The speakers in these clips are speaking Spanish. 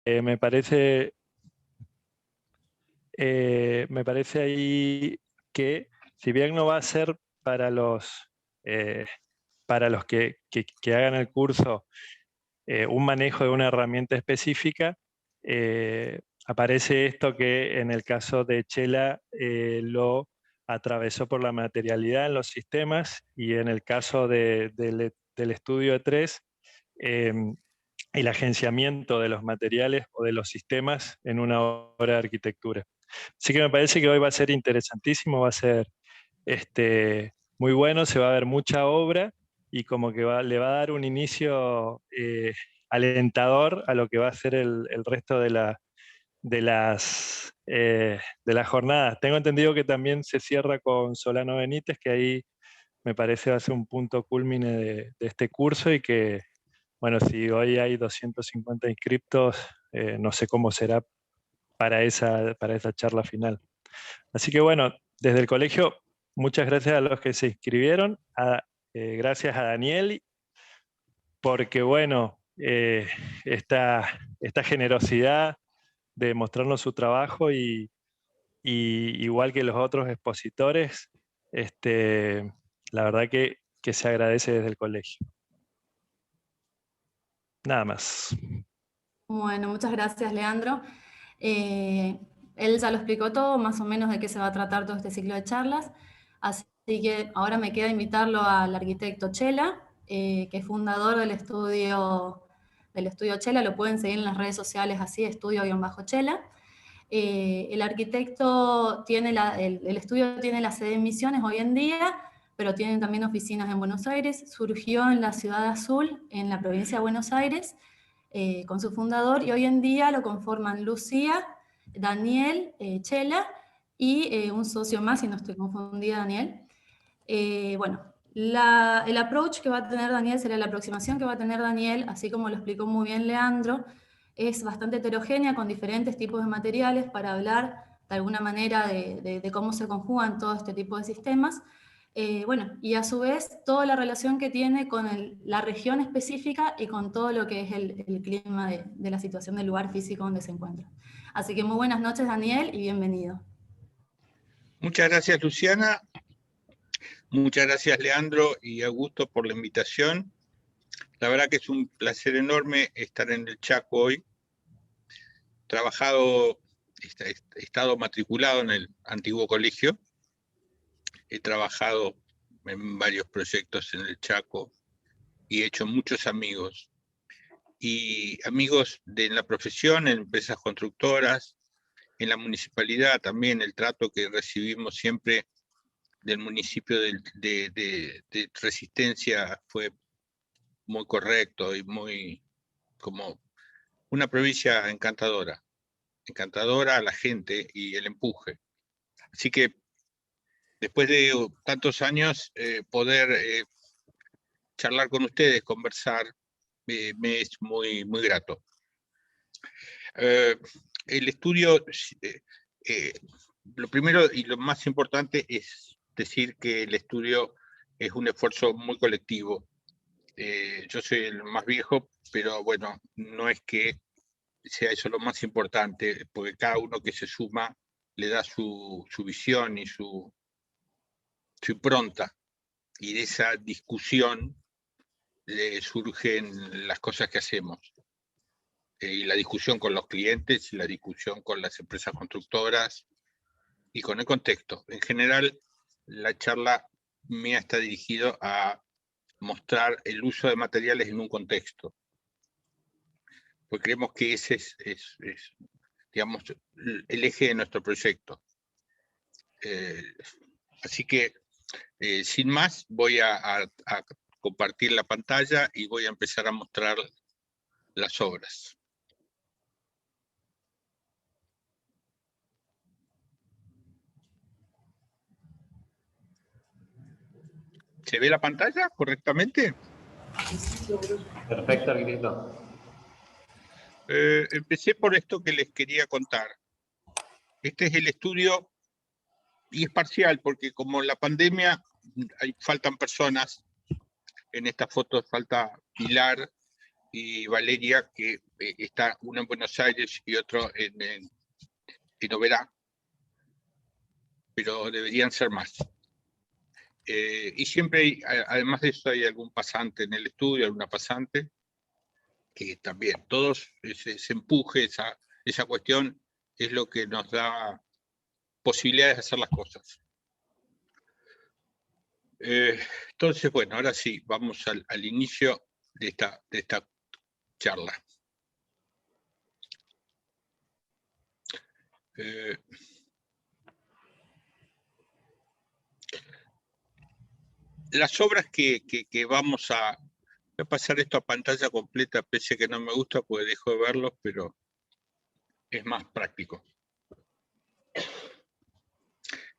me parece ahí que, si bien no va a ser eh, para los que hagan el curso un manejo de una herramienta específica, aparece esto que en el caso de Chela lo atravesó por la materialidad en los sistemas, y en el caso del estudio de 3, el agenciamiento de los materiales o de los sistemas en una obra de arquitectura. Así que me parece que hoy va a ser interesantísimo, va a ser muy bueno, se va a ver mucha obra, y como que le va a dar un inicio alentador a lo que va a ser el resto de las jornadas. Tengo entendido que también se cierra con Solano Benítez, que ahí me parece va a ser un punto culmine de este curso, y que, bueno, si hoy hay 250 inscriptos, no sé cómo será para esa charla final. Así que, bueno, desde el colegio, muchas gracias a los que se inscribieron, gracias a Daniel, porque, bueno, esta generosidad de mostrarnos su trabajo, y igual que los otros expositores, la verdad que se agradece desde el colegio. Nada más. Bueno, muchas gracias, Leandro. Él ya lo explicó todo, más o menos de qué se va a tratar todo este ciclo de charlas. Así que ahora me queda invitarlo al arquitecto Chela, que es fundador del estudio Chela. Lo pueden seguir en las redes sociales así, estudio-chela. El arquitecto tiene el estudio tiene la sede en Misiones hoy en día, pero tienen también oficinas en Buenos Aires. Surgió en la Ciudad Azul, en la provincia de Buenos Aires, con su fundador, y hoy en día lo conforman Lucía, Daniel, Chela, y un socio más, si no estoy confundida, Daniel. Bueno, el approach que va a tener Daniel, sería la aproximación que va a tener Daniel, así como lo explicó muy bien Leandro, es bastante heterogénea, con diferentes tipos de materiales, para hablar de alguna manera de cómo se conjugan todo este tipo de sistemas. Bueno, y a su vez toda la relación que tiene con la región específica y con todo lo que es el clima de la situación del lugar físico donde se encuentra. Así que muy buenas noches, Daniel, y bienvenido. Muchas gracias, Luciana. Muchas gracias, Leandro y Augusto, por la invitación. La verdad que es un placer enorme estar en el Chaco hoy. He estado matriculado en el antiguo colegio. He trabajado en varios proyectos en el Chaco y he hecho muchos amigos. Y amigos de la profesión, en empresas constructoras, en la municipalidad también. El trato que recibimos siempre del municipio de Resistencia fue muy correcto y muy, como una provincia encantadora a la gente y el empuje. Así que después de tantos años, poder charlar con ustedes, conversar, me es muy, muy grato. El estudio, lo primero y lo más importante es decir que el estudio es un esfuerzo muy colectivo. Yo soy el más viejo, pero bueno, no es que sea eso lo más importante, porque cada uno que se suma le da su visión y su impronta, y de esa discusión surgen las cosas que hacemos. Y la discusión con los clientes, y la discusión con las empresas constructoras, y con el contexto. En general, la charla mía está dirigida a mostrar el uso de materiales en un contexto, porque creemos que ese es digamos, el eje de nuestro proyecto. Así que, sin más, voy a compartir la pantalla y voy a empezar a mostrar las obras. ¿Se ve la pantalla correctamente? Perfecto, arquitecto. Empecé por esto que les quería contar. Este es el estudio, y es parcial, porque como la pandemia, faltan personas. En esta foto falta Pilar y Valeria, que está uno en Buenos Aires y otro en Oberá, pero deberían ser más. Y siempre, además de eso, hay algún pasante en el estudio, alguna pasante, que también, todos ese empuje, esa cuestión, es lo que nos da posibilidades de hacer las cosas. Entonces, bueno, ahora sí, vamos al inicio de esta charla. Las obras que vamos a... Voy a pasar esto a pantalla completa, pese a que no me gusta, porque dejo de verlos, pero es más práctico.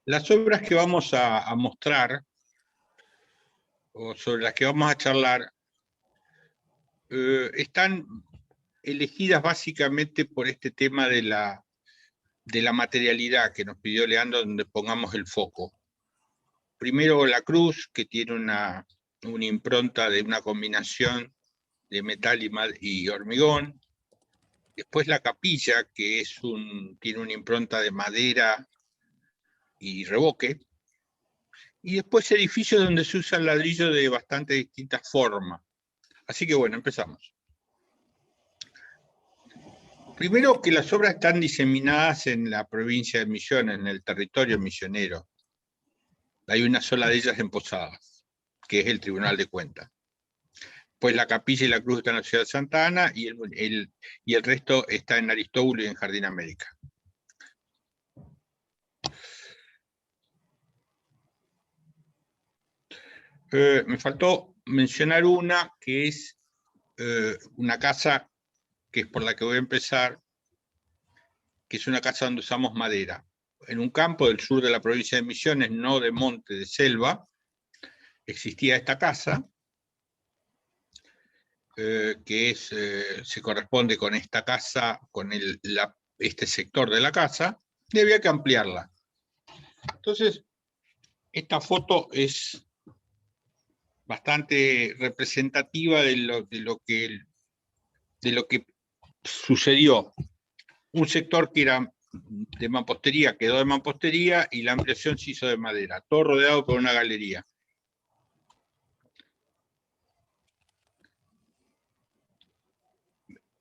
Las obras que vamos a mostrar, o sobre las que vamos a charlar, están elegidas básicamente por este tema de la materialidad que nos pidió Leandro, donde pongamos el foco. Primero la cruz, que tiene una impronta de una combinación de metal y hormigón. Después la capilla, que tiene una impronta de madera y revoque. Y después edificios donde se usa el ladrillo de bastante distintas formas. Así que bueno, empezamos. Primero, que las obras están diseminadas en la provincia de Misiones, en el territorio misionero. Hay una sola de ellas en Posadas, que es el Tribunal de Cuentas. Pues la capilla y la cruz están en la ciudad de Santa Ana y el resto está en Aristóbulo y en Jardín América. Me faltó mencionar una, que es una casa que es por la que voy a empezar, que es una casa donde usamos madera. En un campo del sur de la provincia de Misiones, no de monte, de selva, existía esta casa, que se corresponde con esta casa, con este sector de la casa, y había que ampliarla. Entonces, esta foto es bastante representativa de lo que sucedió. Un sector que era de mampostería quedó de mampostería y la ampliación se hizo de madera, todo rodeado por una galería.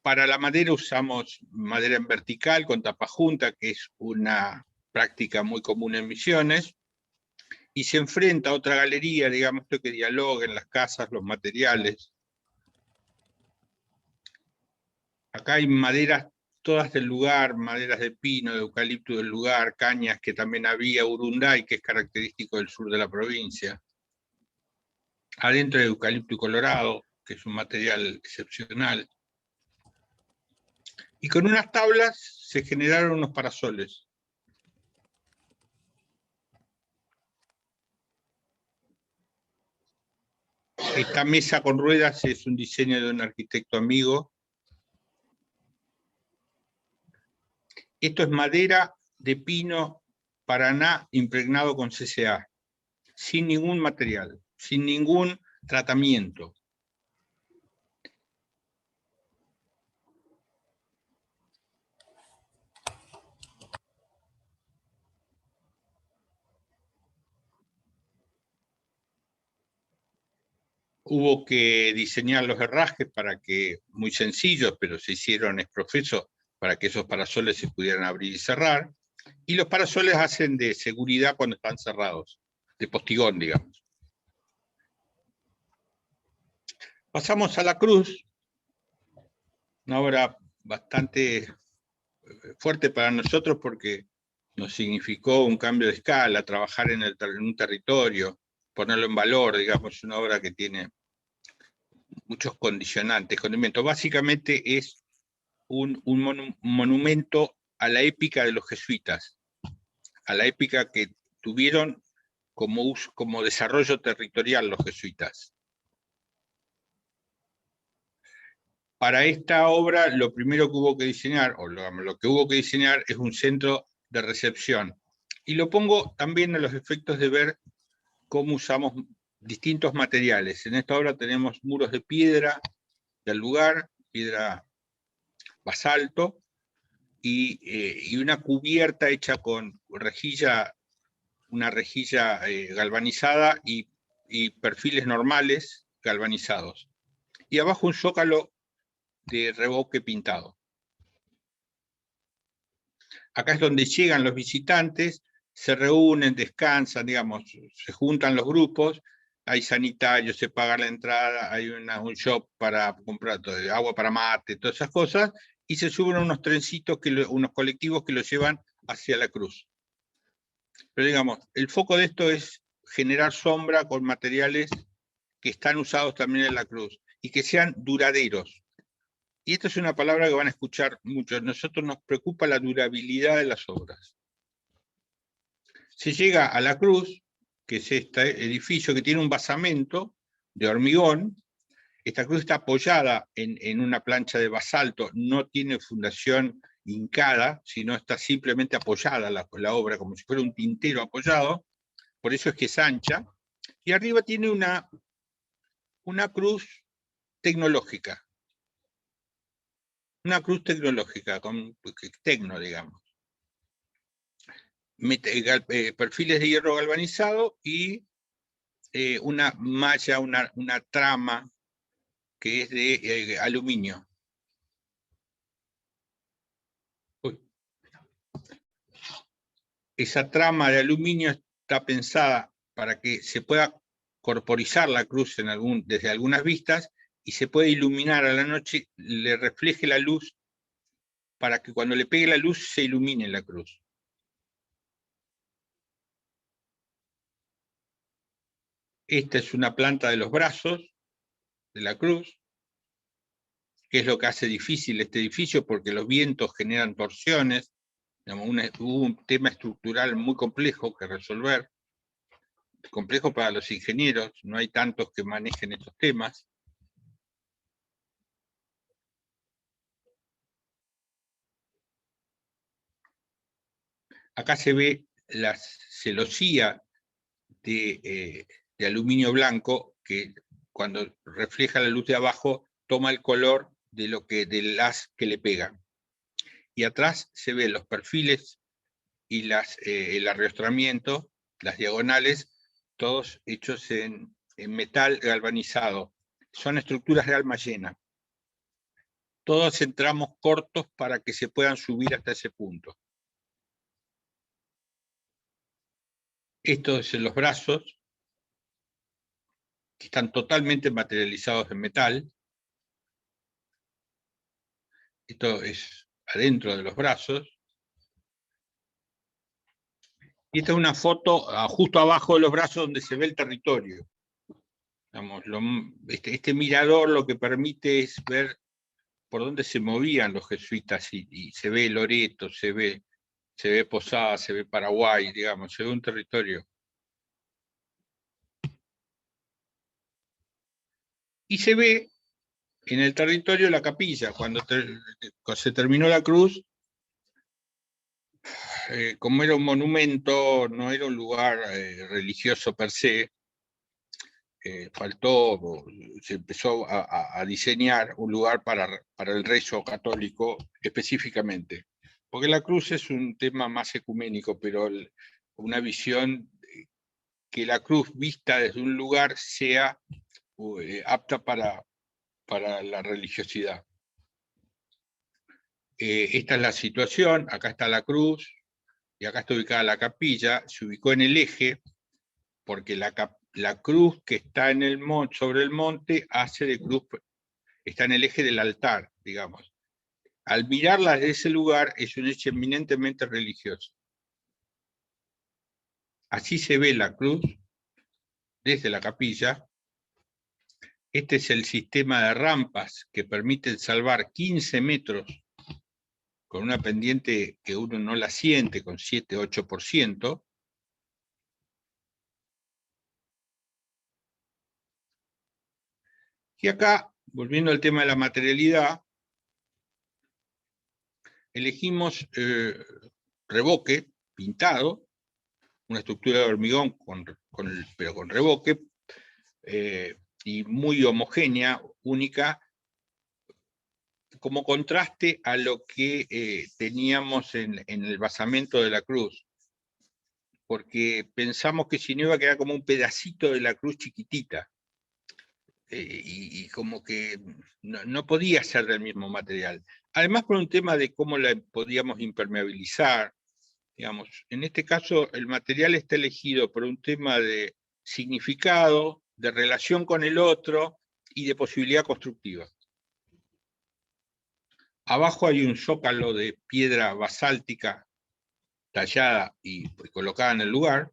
Para la madera usamos madera en vertical con tapa junta, que es una práctica muy común en Misiones, y se enfrenta a otra galería, digamos, esto que dialoga en las casas, los materiales. Acá hay maderas todas del lugar, maderas de pino, de eucalipto del lugar, cañas que también había, urunday, que es característico del sur de la provincia. Adentro de eucalipto y colorado, que es un material excepcional. Y con unas tablas se generaron unos parasoles. Esta mesa con ruedas es un diseño de un arquitecto amigo. Esto es madera de pino Paraná impregnado con CCA, sin ningún material, sin ningún tratamiento. Hubo que diseñar los herrajes muy sencillos, pero se hicieron exprofeso para que esos parasoles se pudieran abrir y cerrar. Y los parasoles hacen de seguridad cuando están cerrados, de postigón, digamos. Pasamos a la cruz, una obra bastante fuerte para nosotros porque nos significó un cambio de escala, trabajar en un territorio, ponerlo en valor, digamos, una obra que tiene muchos condicionantes. Básicamente es un monumento a la épica de los jesuitas, a la épica que tuvieron como desarrollo territorial los jesuitas. Para esta obra lo primero que hubo que diseñar, o lo que hubo que diseñar es un centro de recepción. Y lo pongo también a los efectos de ver cómo usamos distintos materiales. En esta obra tenemos muros de piedra, del lugar, piedra basalto, y una cubierta hecha con rejilla, una rejilla galvanizada y perfiles normales galvanizados. Y abajo un zócalo de revoque pintado. Acá es donde llegan los visitantes, se reúnen, descansan, digamos, se juntan los grupos, hay sanitarios, se paga la entrada, hay un shop para comprar todo, agua para mate, todas esas cosas, y se suben unos trencitos, unos colectivos que los llevan hacia la cruz. Pero digamos, el foco de esto es generar sombra con materiales que están usados también en la cruz, y que sean duraderos. Y esta es una palabra que van a escuchar muchos. Nosotros nos preocupa la durabilidad de las obras. Se llega a la cruz, que es este edificio que tiene un basamento de hormigón. Esta cruz está apoyada en una plancha de basalto, no tiene fundación hincada, sino está simplemente apoyada la obra, como si fuera un tintero apoyado. Por eso es que es ancha. Y arriba tiene una cruz tecnológica. Una cruz tecnológica, con tecno, digamos. Perfiles de hierro galvanizado y una malla, una trama que es de aluminio. Uy. Esa trama de aluminio está pensada para que se pueda corporizar la cruz desde algunas vistas y se puede iluminar a la noche, le refleje la luz para que cuando le pegue la luz se ilumine la cruz. Esta es una planta de los brazos de la cruz, que es lo que hace difícil este edificio porque los vientos generan torsiones. Hubo un tema estructural muy complejo que resolver, complejo para los ingenieros, no hay tantos que manejen estos temas. Acá se ve la celosía de aluminio blanco que cuando refleja la luz de abajo toma el color del haz que le pegan. Y atrás se ven los perfiles y el arriostramiento, las diagonales, todos hechos en metal galvanizado. Son estructuras de alma llena. Todos en tramos cortos para que se puedan subir hasta ese punto. Estos son los brazos, que están totalmente materializados en metal. Esto es adentro de los brazos. Y esta es una foto justo abajo de los brazos donde se ve el territorio. Digamos, este mirador lo que permite es ver por dónde se movían los jesuitas y se ve Loreto, se ve Posada, se ve Paraguay, digamos, se ve un territorio. Y se ve en el territorio la capilla. Cuando se terminó la cruz, como era un monumento, no era un lugar religioso per se, se empezó a diseñar un lugar para el rezo católico específicamente. Porque la cruz es un tema más ecuménico, pero una visión que la cruz vista desde un lugar sea apta para la religiosidad. Esta es la situación, acá está la cruz, y acá está ubicada la capilla, se ubicó en el eje, porque la cruz que está sobre el monte hace de cruz, está en el eje del altar, digamos. Al mirarla desde ese lugar es un hecho eminentemente religioso. Así se ve la cruz desde la capilla. Este es el sistema de rampas que permiten salvar 15 metros con una pendiente que uno no la siente, con 7-8%. Y acá, volviendo al tema de la materialidad, elegimos revoque pintado, una estructura de hormigón pero con revoque, y muy homogénea, única, como contraste a lo que teníamos en el basamento de la cruz, porque pensamos que si no iba a quedar como un pedacito de la cruz chiquitita, y como que no podía ser del mismo material. Además por un tema de cómo la podíamos impermeabilizar, digamos. En este caso el material está elegido por un tema de significado, de relación con el otro y de posibilidad constructiva. Abajo hay un zócalo de piedra basáltica tallada y colocada en el lugar.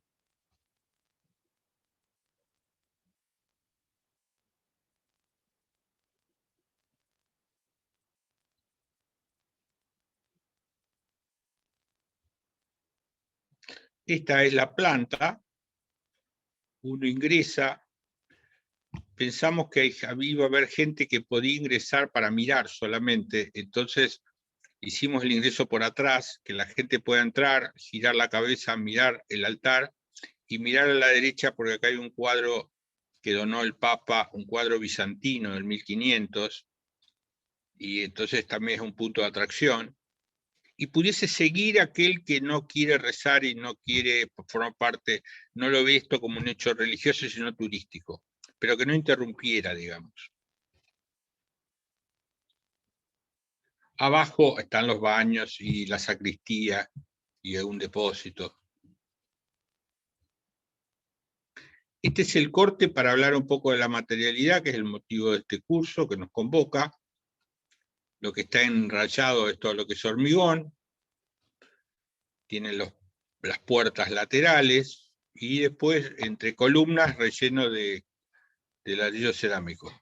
Esta es la planta. Uno ingresa. Pensamos que iba a haber gente que podía ingresar para mirar solamente. Entonces hicimos el ingreso por atrás, que la gente pueda entrar, girar la cabeza, mirar el altar y mirar a la derecha, porque acá hay un cuadro que donó el Papa, un cuadro bizantino del 1500, y entonces también es un punto de atracción. Y pudiese seguir aquel que no quiere rezar y no quiere formar parte, no lo ve esto como un hecho religioso, sino turístico, pero que no interrumpiera, digamos. Abajo están los baños y la sacristía y un depósito. Este es el corte para hablar un poco de la materialidad, que es el motivo de este curso que nos convoca. Lo que está enrayado es todo lo que es hormigón. Tiene las puertas laterales y después entre columnas relleno de ladrillo cerámico.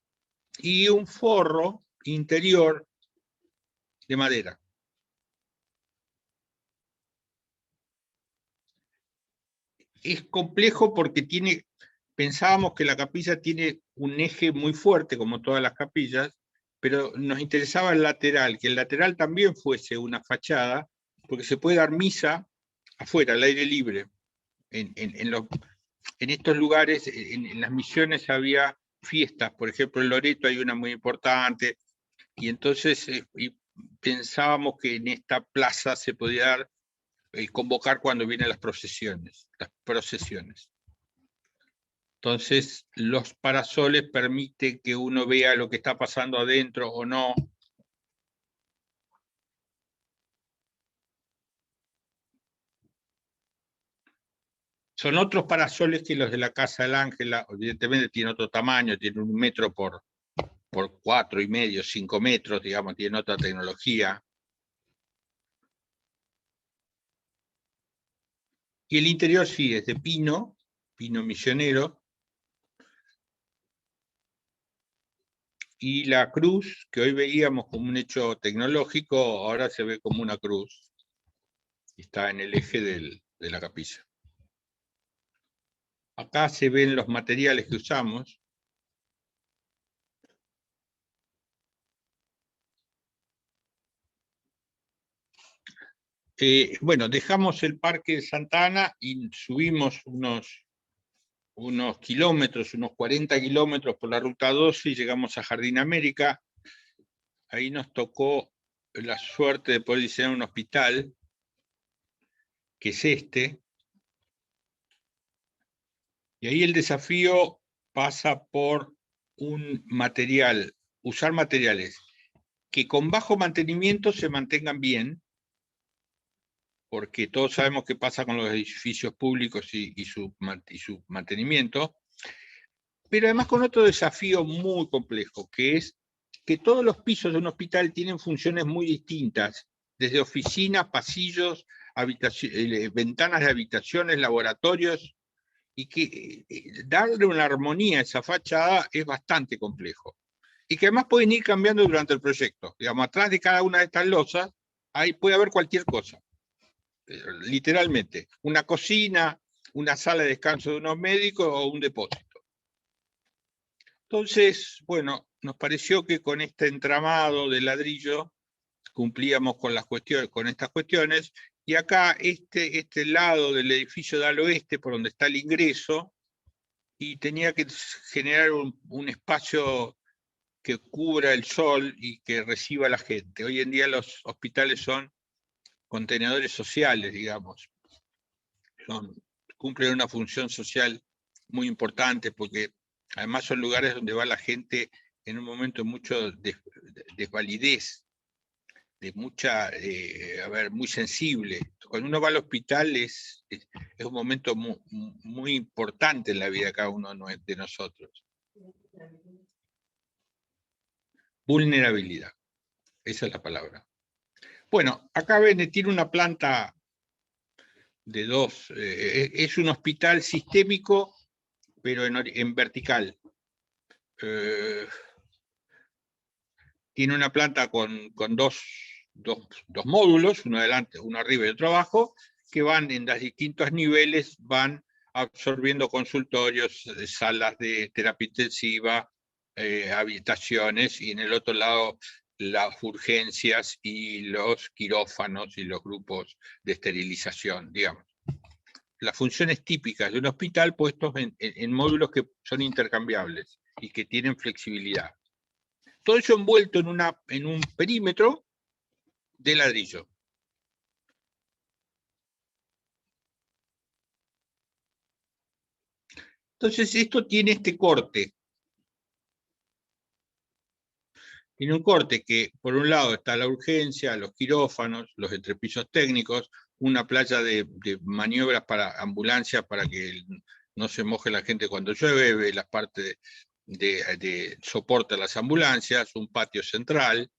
Y un forro interior de madera. Es complejo porque pensábamos que la capilla tiene un eje muy fuerte, como todas las capillas, pero nos interesaba el lateral, que el lateral también fuese una fachada, porque se puede dar misa afuera, al aire libre. En estos lugares, en las misiones había fiestas, por ejemplo en Loreto hay una muy importante, y entonces pensábamos que en esta plaza se podía dar convocar cuando vienen las procesiones. Entonces, los parasoles permiten que uno vea lo que está pasando adentro o no. Son otros parasoles que los de la Casa del Ángela, evidentemente tiene otro tamaño, tiene 1 metro por 4,5, 5 metros, digamos, tiene otra tecnología. Y el interior sí, es de pino misionero. Y la cruz, que hoy veíamos como un hecho tecnológico, ahora se ve como una cruz. Está en el eje de la capilla. Acá se ven los materiales que usamos. Bueno, dejamos el Parque de Santa Ana y subimos unos kilómetros, unos 40 kilómetros por la Ruta 12 y llegamos a Jardín América. Ahí nos tocó la suerte de poder diseñar un hospital, que es este. Y ahí el desafío pasa por usar materiales que con bajo mantenimiento se mantengan bien, porque todos sabemos qué pasa con los edificios públicos y su mantenimiento, pero además con otro desafío muy complejo, que es que todos los pisos de un hospital tienen funciones muy distintas, desde oficinas, pasillos, ventanas de habitaciones, laboratorios, y que darle una armonía a esa fachada es bastante complejo. Y que además pueden ir cambiando durante el proyecto. Digamos, atrás de cada una de estas losas ahí puede haber cualquier cosa. Literalmente. Una cocina, una sala de descanso de unos médicos o un depósito. Entonces, bueno, nos pareció que con este entramado de ladrillo cumplíamos con estas cuestiones, y acá este lado del edificio da al oeste, por donde está el ingreso, y tenía que generar un espacio que cubra el sol y que reciba a la gente. Hoy en día los hospitales son contenedores sociales, digamos. Cumplen una función social muy importante porque además son lugares donde va la gente en un momento mucho de desvalidez, de mucha, muy sensible. Cuando uno va al hospital es un momento muy importante en la vida de cada uno de nosotros. Vulnerabilidad, esa es la palabra. Bueno, acá ven, tiene una planta de dos, es un hospital sistémico, pero en vertical. Tiene una planta con dos módulos, uno adelante, uno arriba y otro abajo, que van en los distintos niveles, van absorbiendo consultorios, salas de terapia intensiva, habitaciones, y en el otro lado las urgencias y los quirófanos y los grupos de esterilización, digamos. Las funciones típicas de un hospital puestos en módulos que son intercambiables y que tienen flexibilidad. Todo eso envuelto en un perímetro de ladrillo. Entonces esto tiene este corte. Tiene un corte que por un lado está la urgencia, los quirófanos, los entrepisos técnicos, una playa de maniobras para ambulancias para que no se moje la gente cuando llueve, las partes de soporte a las ambulancias, un patio central,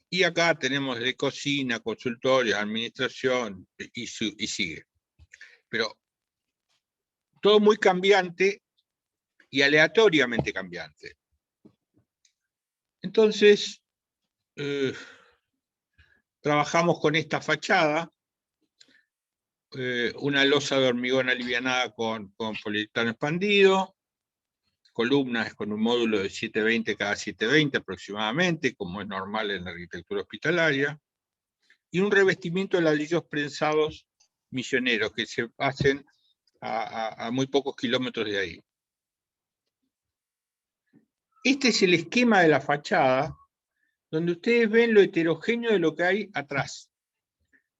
y acá tenemos de cocina, consultorios, administración, y sigue. Pero todo muy cambiante y aleatoriamente cambiante. Entonces, trabajamos con esta fachada, una losa de hormigón alivianada con poliuretano expandido, columnas con un módulo de 720 cada 720 aproximadamente, como es normal en la arquitectura hospitalaria, y un revestimiento de ladrillos prensados misioneros que se hacen a muy pocos kilómetros de ahí. Este es el esquema de la fachada, donde ustedes ven lo heterogéneo de lo que hay atrás.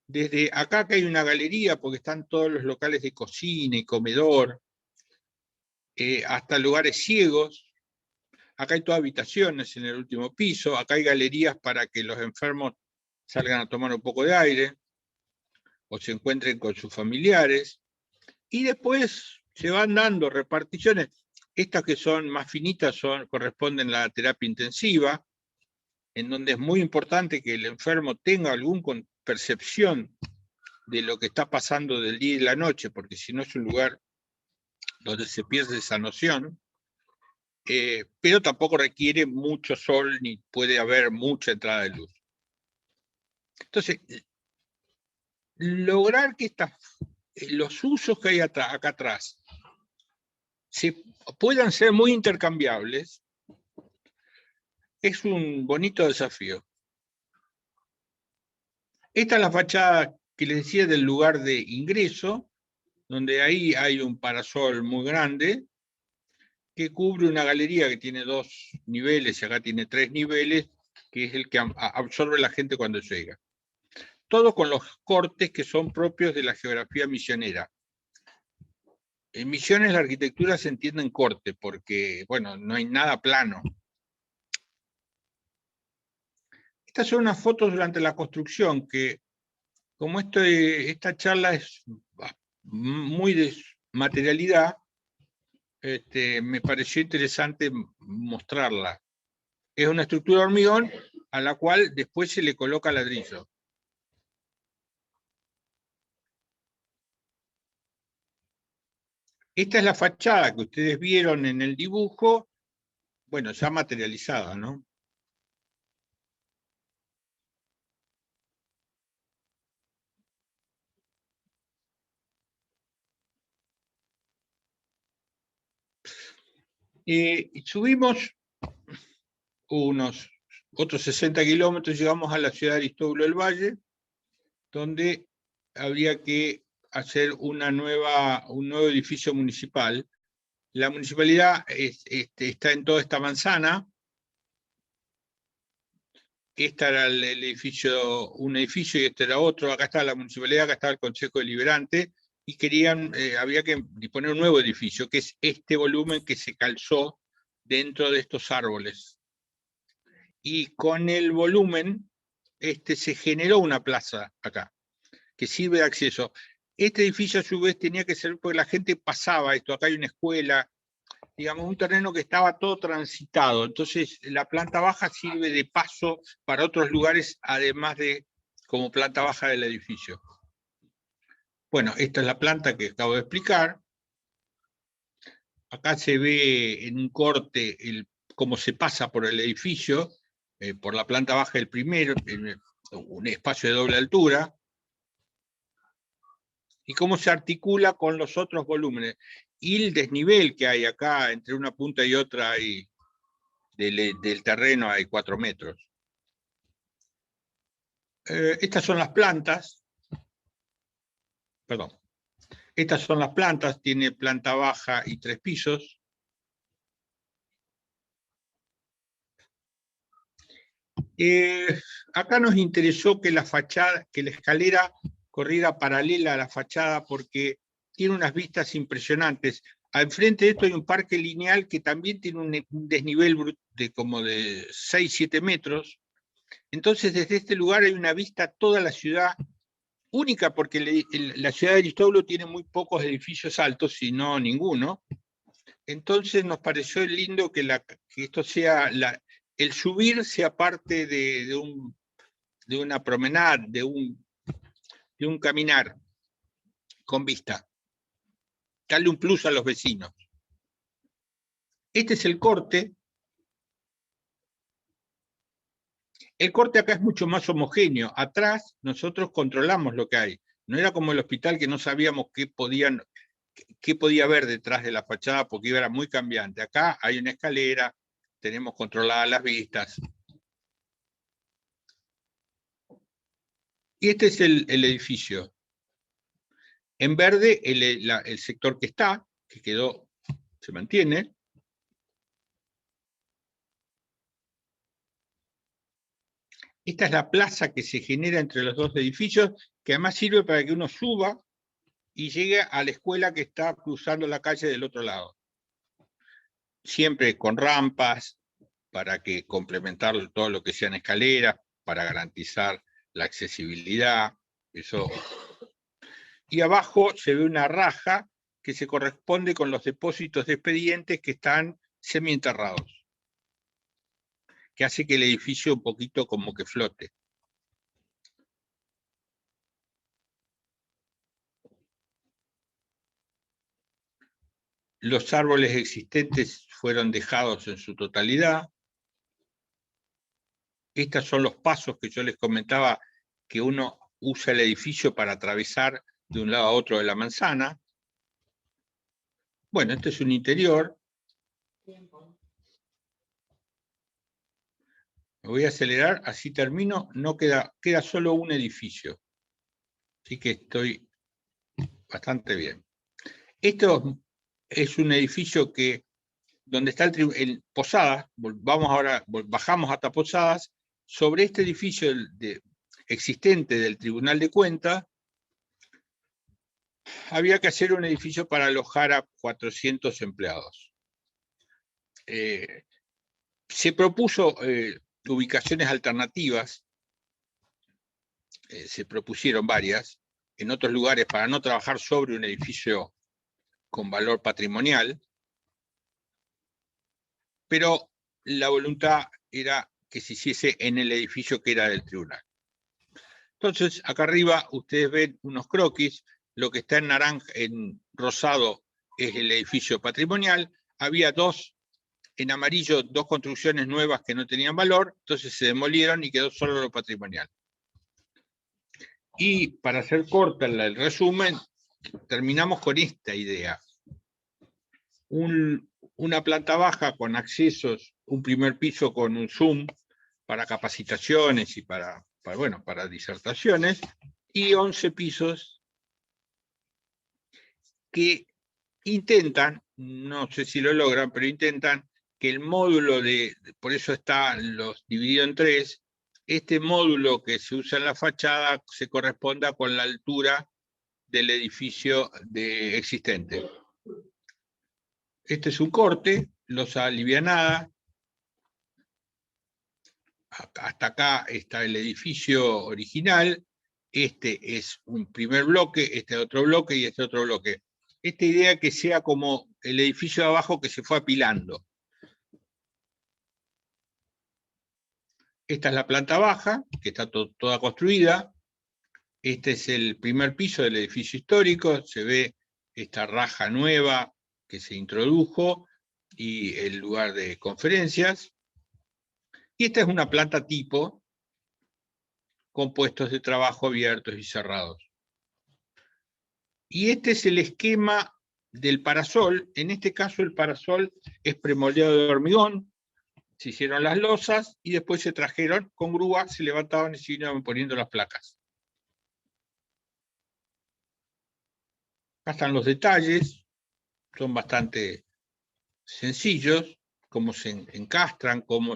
Desde acá que hay una galería, porque están todos los locales de cocina y comedor, hasta lugares ciegos. Acá hay todas habitaciones en el último piso, acá hay galerías para que los enfermos salgan a tomar un poco de aire, o se encuentren con sus familiares, y después se van dando reparticiones. Estas que son más finitas corresponden a la terapia intensiva, en donde es muy importante que el enfermo tenga alguna percepción de lo que está pasando del día y de la noche, porque si no es un lugar donde se pierde esa noción, pero tampoco requiere mucho sol, ni puede haber mucha entrada de luz. Entonces, lograr que los usos que hay acá atrás puedan ser muy intercambiables, es un bonito desafío. Esta es la fachada que les decía del lugar de ingreso, donde ahí hay un parasol muy grande, que cubre una galería que tiene 2 niveles, y acá tiene 3 niveles, que es el que absorbe la gente cuando llega. Todo con los cortes que son propios de la geografía misionera. En Misiones la arquitectura se entiende en corte, porque, bueno, no hay nada plano. Estas son unas fotos durante la construcción, que como esta charla es muy de materialidad, me pareció interesante mostrarla. Es una estructura de hormigón a la cual después se le coloca ladrillo. Esta es la fachada que ustedes vieron en el dibujo, bueno, ya materializada, ¿no? Subimos otros 60 kilómetros, llegamos a la ciudad de Aristóbulo del Valle, donde habría que hacer un nuevo edificio municipal. La municipalidad está en toda esta manzana, Este era un edificio y este era otro. Acá estaba la municipalidad, acá estaba el Consejo Deliberante, y querían, había que disponer un nuevo edificio, que es este volumen que se calzó dentro de estos árboles. Y con el volumen se generó una plaza acá, que sirve de acceso. Este edificio a su vez tenía que ser, porque la gente pasaba esto, acá hay una escuela, digamos, un terreno que estaba todo transitado, entonces la planta baja sirve de paso para otros lugares, además de como planta baja del edificio. Bueno, esta es la planta que acabo de explicar. Acá se ve en un corte cómo se pasa por el edificio, por la planta baja del primero, un espacio de doble altura, y cómo se articula con los otros volúmenes. Y el desnivel que hay acá, entre una punta y otra, del terreno hay 4 metros. Estas son las plantas. Perdón. Estas son las plantas, tiene planta baja y 3 pisos. Acá nos interesó que la escalera corriera paralela a la fachada porque tiene unas vistas impresionantes. Al frente de esto hay un parque lineal que también tiene un desnivel como de 6-7 metros. Entonces desde este lugar hay una vista a toda la ciudad, única porque la ciudad de Aristóbulo tiene muy pocos edificios altos, si no ninguno. Entonces nos pareció lindo que esto sea, el subir sea parte de una promenada, de un caminar con vista. Darle un plus a los vecinos. Este es el corte. El corte acá es mucho más homogéneo. Atrás nosotros controlamos lo que hay. No era como el hospital que no sabíamos qué podía haber detrás de la fachada porque era muy cambiante. Acá hay una escalera, tenemos controladas las vistas. Y este es el edificio. En verde el sector que quedó, se mantiene. Esta es la plaza que se genera entre los dos edificios, que además sirve para que uno suba y llegue a la escuela que está cruzando la calle del otro lado. Siempre con rampas, para complementar todo lo que sean escaleras, para garantizar la accesibilidad. Eso. Y abajo se ve una raja que se corresponde con los depósitos de expedientes que están semienterrados, que hace que el edificio un poquito como que flote. Los árboles existentes fueron dejados en su totalidad. Estos son los pasos que yo les comentaba, que uno usa el edificio para atravesar de un lado a otro de la manzana. Bueno, este es un interior. Me voy a acelerar, así termino. No queda solo un edificio. Así que estoy bastante bien. Esto es un edificio donde está el Posadas. Bajamos hasta Posadas. Sobre este edificio existente del Tribunal de Cuentas, había que hacer un edificio para alojar a 400 empleados. Se propuso ubicaciones alternativas, se propusieron varias, en otros lugares para no trabajar sobre un edificio con valor patrimonial, pero la voluntad era que se hiciese en el edificio que era del tribunal. Entonces, acá arriba ustedes ven unos croquis, lo que está en naranja, en rosado es el edificio patrimonial, había en amarillo, 2 construcciones nuevas que no tenían valor, entonces se demolieron y quedó solo lo patrimonial. Y para hacer corta el resumen, terminamos con esta idea. Una planta baja con accesos, un primer piso con un Zoom para capacitaciones y para disertaciones, y 11 pisos que intentan, no sé si lo logran, pero intentan que el módulo por eso está dividido en 3, este módulo que se usa en la fachada se corresponda con la altura del edificio existente. Este es un corte, losa alivianada. Hasta acá está el edificio original. Este es un primer bloque, este es otro bloque y este otro bloque. Esta idea que sea como el edificio de abajo que se fue apilando. Esta es la planta baja, que está toda construida. Este es el primer piso del edificio histórico. Se ve esta raja nueva que se introdujo y el lugar de conferencias. Y esta es una planta tipo con puestos de trabajo abiertos y cerrados. Y este es el esquema del parasol. En este caso el parasol es premoldeado de hormigón. Se hicieron las losas y después se trajeron con grúa, se levantaban y se iban poniendo las placas. Acá están los detalles, son bastante sencillos, cómo se encastran, cómo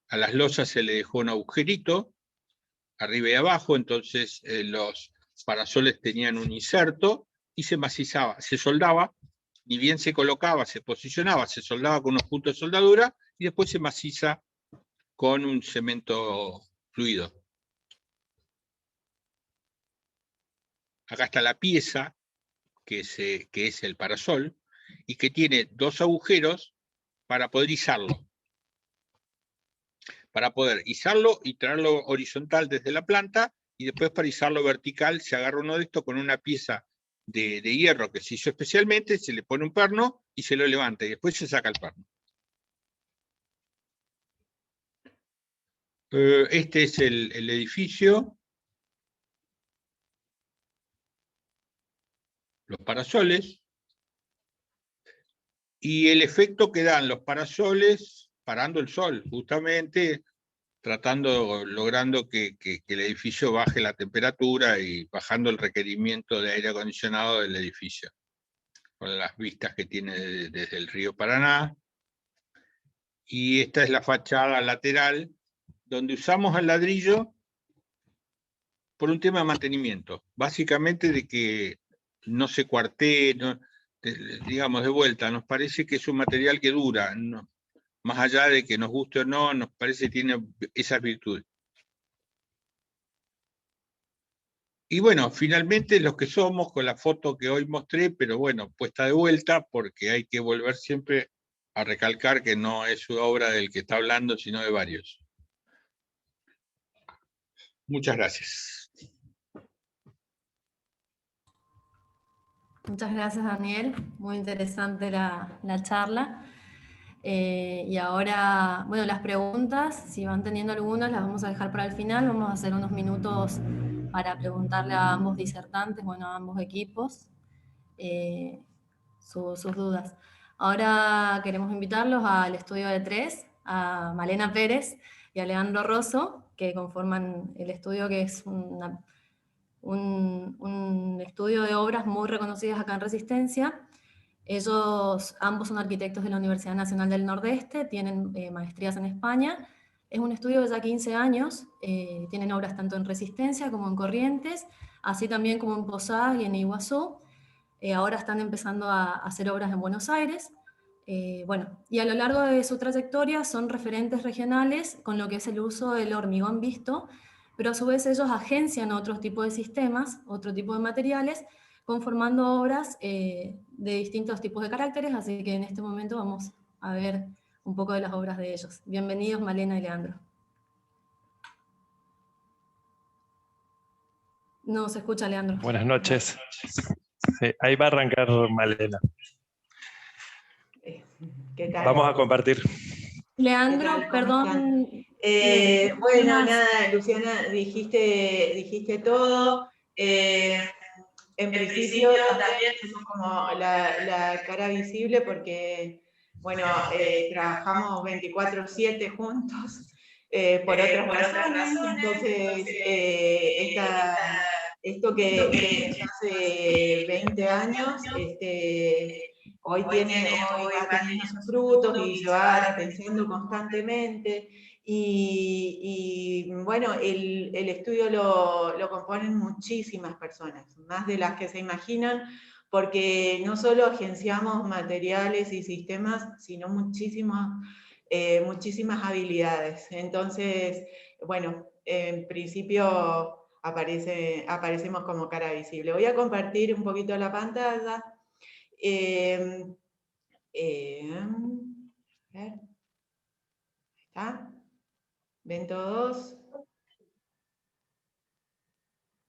a las losas se le dejó un agujerito, arriba y abajo, entonces los parasoles tenían un inserto y se macizaba, se soldaba, ni bien se colocaba, se posicionaba, se soldaba con unos puntos de soldadura y después se maciza con un cemento fluido. Acá está la pieza, que es el parasol, y que tiene dos agujeros para poder izarlo. Para poder izarlo y traerlo horizontal desde la planta, y después para izarlo vertical se agarra uno de estos con una pieza de hierro que se hizo especialmente, se le pone un perno y se lo levanta, y después se saca el perno. Este es el edificio. Los parasoles. Y el efecto que dan los parasoles parando el sol, justamente logrando que el edificio baje la temperatura y bajando el requerimiento de aire acondicionado del edificio, con las vistas que tiene desde el río Paraná. Y esta es la fachada lateral, donde usamos el ladrillo por un tema de mantenimiento, básicamente de que no se cuartee, digamos de vuelta, nos parece que es un material que dura, no, más allá de que nos guste o no, nos parece que tiene esas virtudes. Y bueno, finalmente los que somos, con la foto que hoy mostré, pero bueno, puesta de vuelta, porque hay que volver siempre a recalcar que no es obra del que está hablando, sino de varios. Muchas gracias. Muchas gracias, Daniel. Muy interesante la charla. Y ahora, bueno, las preguntas, si van teniendo algunas, las vamos a dejar para el final. Vamos a hacer unos minutos para preguntarle a ambos disertantes, bueno, a ambos equipos, sus dudas. Ahora queremos invitarlos al estudio de tres, a Malena Pérez y a Leandro Rosso, que conforman el estudio, que es un estudio de obras muy reconocidas acá en Resistencia. Ellos ambos son arquitectos de la Universidad Nacional del Nordeste, tienen maestrías en España. Es un estudio de ya 15 años, tienen obras tanto en Resistencia como en Corrientes, así también como en Posadas y en Iguazú. Ahora están empezando a hacer obras en Buenos Aires. Bueno, y a lo largo de su trayectoria son referentes regionales con lo que es el uso del hormigón visto, pero a su vez ellos agencian otros tipos de sistemas, otro tipo de materiales, conformando obras de distintos tipos de caracteres, así que en este momento vamos a ver un poco de las obras de ellos. Bienvenidos, Malena y Leandro. No se escucha, Leandro. Buenas noches. Sí, ahí va a arrancar Malena. ¿Qué tal? Vamos a compartir. Leandro, perdón. Bueno, nada, Luciana, dijiste todo. En principio también somos como la cara visible porque, bueno, trabajamos 24/7 juntos por otras razones. Entonces, esto que hace 20 años, hoy va teniendo sus frutos y se va repensando constantemente. Y bueno, el estudio lo componen muchísimas personas, más de las que se imaginan, porque no solo agenciamos materiales y sistemas, sino muchísimas habilidades. Entonces, bueno, en principio aparecemos como cara visible. Voy a compartir un poquito la pantalla. A ver. ¿Está? ¿Ven todos?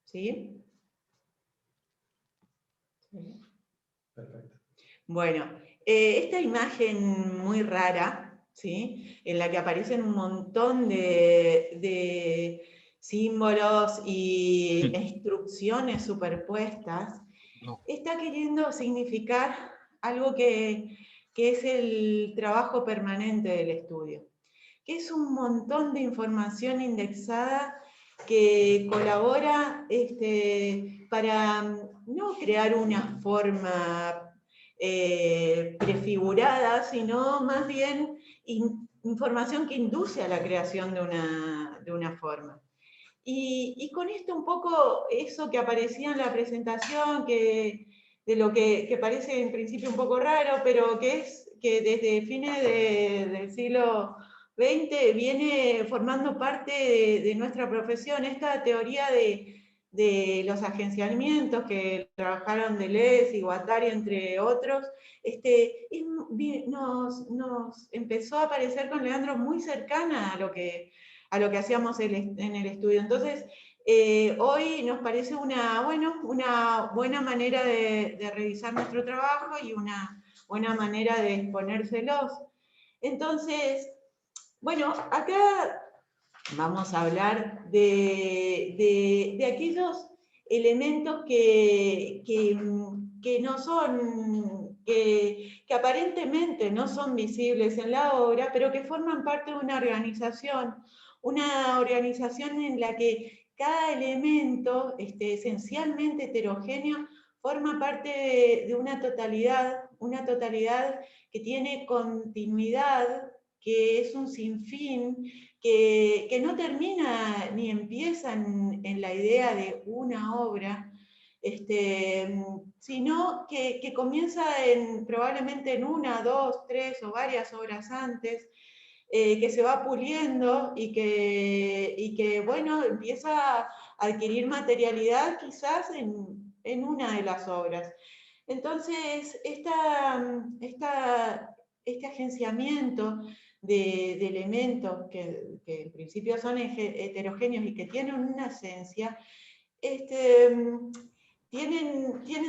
¿Sí? Sí. Perfecto. Bueno, esta imagen muy rara, ¿sí? En la que aparecen un montón de símbolos y instrucciones superpuestas, está queriendo significar algo que es el trabajo permanente del estudio, que es un montón de información indexada que colabora para no crear una forma prefigurada, sino más bien información que induce a la creación de una forma. Y con esto un poco eso que aparecía en la presentación, de lo que parece en principio un poco raro, pero que es que desde fines del siglo XX viene formando parte de nuestra profesión, esta teoría de los agenciamientos que trabajaron Deleuze y Guattari, entre otros, nos empezó a aparecer con Leandro muy cercana a lo que hacíamos en el estudio. Entonces, hoy nos parece una buena manera de revisar nuestro trabajo y una buena manera de exponérselos. Entonces, bueno, acá vamos a hablar de aquellos elementos que no son, que aparentemente no son visibles en la obra, pero que forman parte de una organización en la que cada elemento esencialmente heterogéneo forma parte de una totalidad que tiene continuidad, que es un sinfín, que no termina ni empieza en la idea de una obra, sino que comienza probablemente en una, dos, tres o varias obras antes, que se va puliendo y que bueno, empieza a adquirir materialidad quizás en una de las obras. Entonces, este agenciamiento de elementos que en principio son heterogéneos y que tienen una esencia, tienen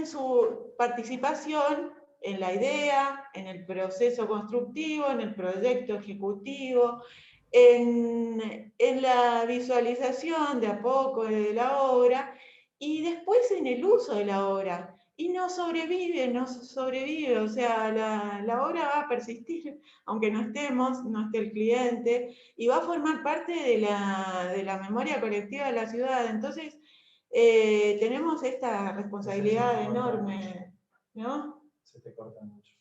su participación en la idea, en el proceso constructivo, en el proyecto ejecutivo, en la visualización de a poco de la obra y después en el uso de la obra. Y no sobrevive, o sea, la obra va a persistir, aunque no esté el cliente, y va a formar parte de la memoria colectiva de la ciudad. Entonces, tenemos esta responsabilidad enorme, ¿no? Se te corta mucho.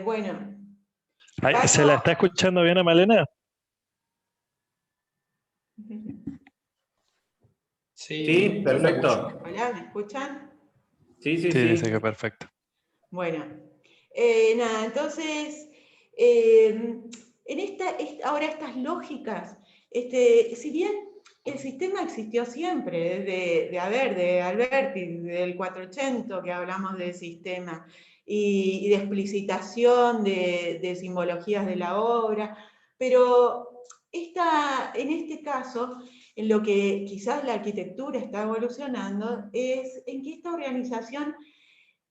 Bueno. ¿Se la está escuchando bien a Malena? Sí, perfecto. Hola, ¿me escuchan? Sí, dice que perfecto. Bueno, nada, entonces, ahora estas lógicas, si bien el sistema existió siempre, de Alberti, del 480 que hablamos de sistema, y de explicitación de simbologías de la obra, pero en este caso, en lo que quizás la arquitectura está evolucionando, es en que esta organización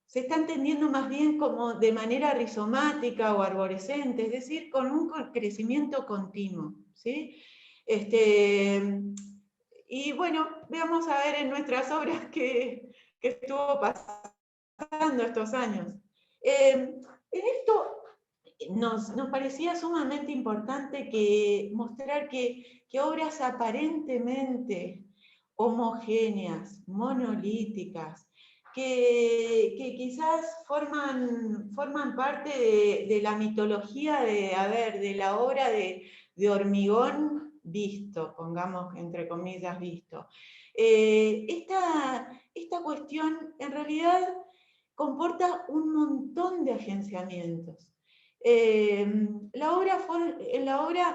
se está entendiendo más bien como de manera rizomática o arborescente, es decir, con un crecimiento continuo, ¿sí? Y bueno, veamos a ver en nuestras obras qué estuvo pasando estos años. En esto nos parecía sumamente importante mostrar que obras aparentemente homogéneas, monolíticas, que quizás forman parte de la mitología de la obra de hormigón visto, pongamos entre comillas visto. Esta cuestión en realidad comporta un montón de agenciamientos. En la obra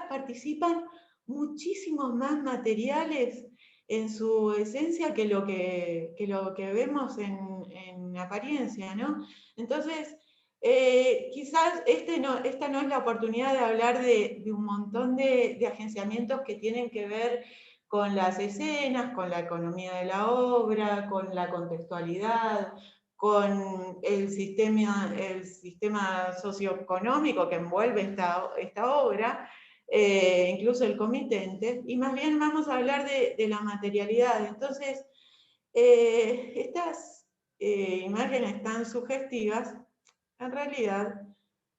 participan muchísimos más materiales en su esencia que lo que vemos en apariencia, ¿no? Entonces, quizás esta no es la oportunidad de hablar de un montón de agenciamientos que tienen que ver con las escenas, con la economía de la obra, con la contextualidad, con el sistema socioeconómico que envuelve esta obra, incluso el comitente, y más bien vamos a hablar de la materialidad. Entonces, estas imágenes tan sugestivas en realidad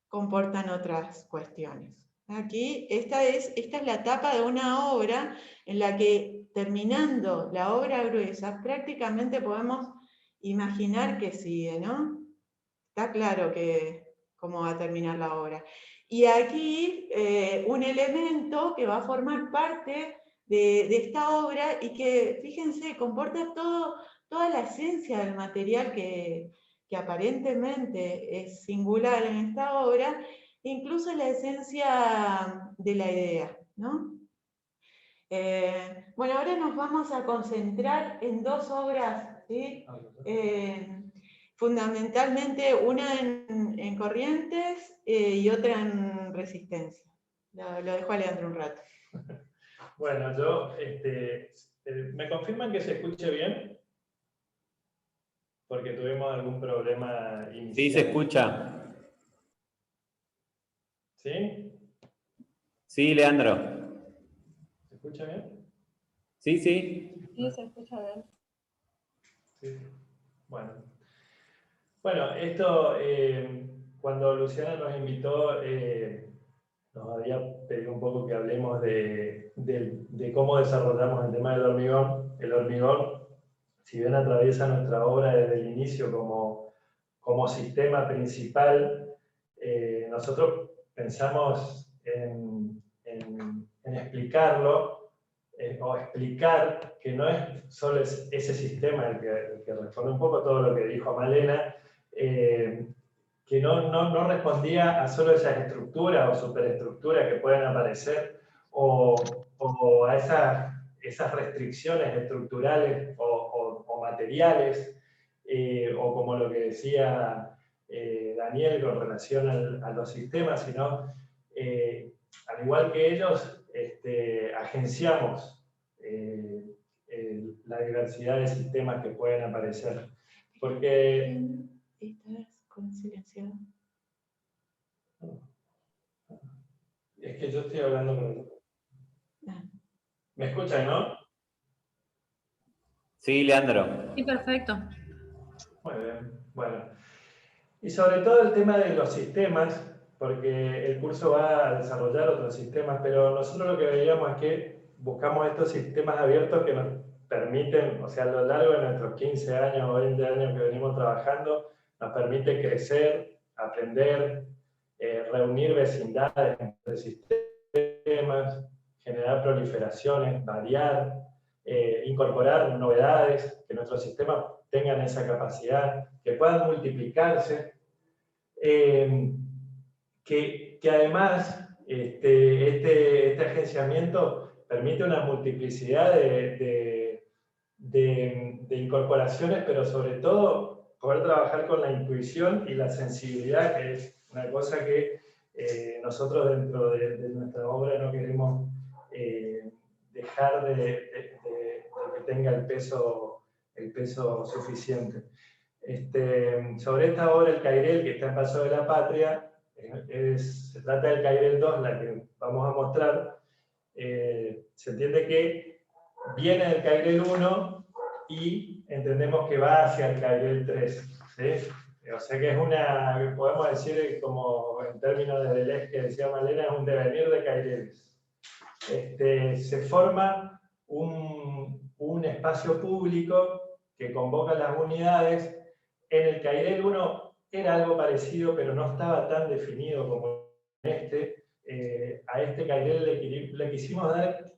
comportan otras cuestiones. Aquí, esta es la etapa de una obra en la que, terminando la obra gruesa, prácticamente podemos imaginar que sigue, ¿no? Está claro cómo va a terminar la obra. Y aquí un elemento que va a formar parte de esta obra y que, fíjense, comporta toda la esencia del material que aparentemente es singular en esta obra, incluso la esencia de la idea, ¿no? Bueno, ahora nos vamos a concentrar en dos obras, ¿sí? Fundamentalmente una en Corrientes y otra en Resistencia. Lo dejo a Leandro un rato. Bueno, yo, ¿me confirman que se escuche bien? Porque tuvimos algún problema inicial. Sí, se escucha. ¿Sí? Sí, Leandro. ¿Se escucha bien? Sí, sí. Sí, se escucha bien. Sí. Bueno, esto, cuando Luciana nos invitó, nos había pedido un poco que hablemos de cómo desarrollamos el tema del hormigón. El hormigón, si bien atraviesa nuestra obra desde el inicio como sistema principal, nosotros pensamos en explicarlo, o explicar que no es solo ese sistema el que responde un poco a todo lo que dijo Malena, que no respondía a solo esas estructuras o superestructuras que pueden aparecer, o a esas restricciones estructurales o materiales, o como lo que decía Daniel con relación a los sistemas, sino, al igual que ellos, agenciamos la diversidad de sistemas que pueden aparecer. Porque... ¿Estás con silenciado? Es que yo estoy hablando con... ¿Me escuchan, no? Sí, Leandro. Sí, perfecto. Muy bien, bueno. Y sobre todo el tema de los sistemas, porque el curso va a desarrollar otros sistemas, pero nosotros lo que veíamos es que buscamos estos sistemas abiertos que nos permiten, o sea, a lo largo de nuestros 15 años o 20 años que venimos trabajando, nos permite crecer, aprender, reunir vecindades entre sistemas, generar proliferaciones, variar, incorporar novedades, que nuestros sistemas tengan esa capacidad, que puedan multiplicarse, que además este agenciamiento permite una multiplicidad de incorporaciones, pero sobre todo poder trabajar con la intuición y la sensibilidad, que es una cosa que nosotros dentro de nuestra obra no queremos dejar de que tenga el peso suficiente. Sobre esta obra, el Cairel, que está en Paso de la Patria, se trata del Cairel 2, la que vamos a mostrar. Se entiende que viene del Cairel 1 y entendemos que va hacia el Cairel 3, ¿sí? O sea que es podemos decir, como en términos de Deleuze que decía Malena, es un devenir de Caireles. Se forma un espacio público que convoca las unidades. En el Cairel 1 era algo parecido, pero no estaba tan definido como en este. a este Cairel le quisimos dar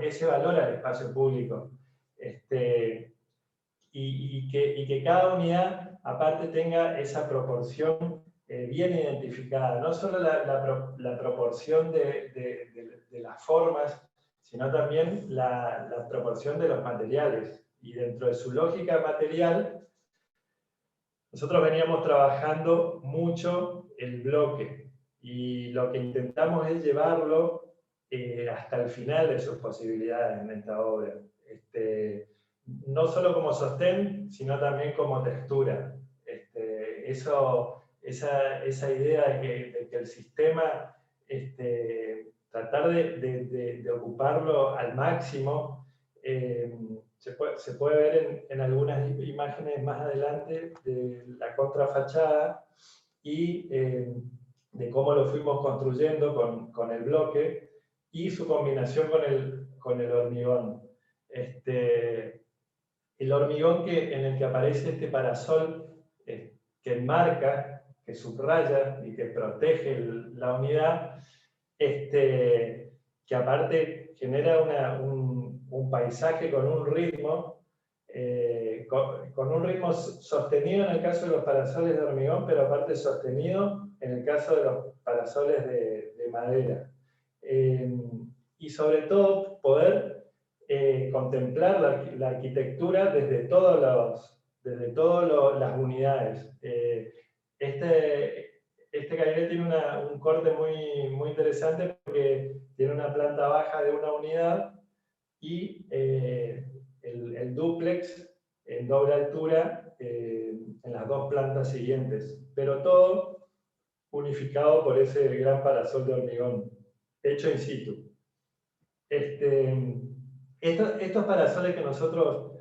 ese valor al espacio público. Y que cada unidad, aparte, tenga esa proporción bien identificada. No solo la proporción de las formas, sino también la proporción de los materiales. Y dentro de su lógica material, nosotros veníamos trabajando mucho el bloque. Y lo que intentamos es llevarlo hasta el final de sus posibilidades en esta obra. No solo como sostén, sino también como textura. Esa idea de que el sistema, tratar de ocuparlo al máximo, se puede ver en algunas imágenes más adelante de la contrafachada y de cómo lo fuimos construyendo con el bloque y su combinación con el hormigón. El hormigón en el que aparece este parasol que enmarca, que subraya y que protege la unidad, que aparte genera un paisaje con un ritmo, con un ritmo sostenido en el caso de los parasoles de hormigón, pero aparte sostenido en el caso de los parasoles de madera. Y sobre todo poder contemplar la arquitectura desde todas las unidades. Este Cairel tiene un corte muy interesante porque tiene una planta baja de una unidad y el dúplex en doble altura en las dos plantas siguientes, pero todo unificado por ese gran parasol de hormigón, hecho in situ. Estos parasoles que nosotros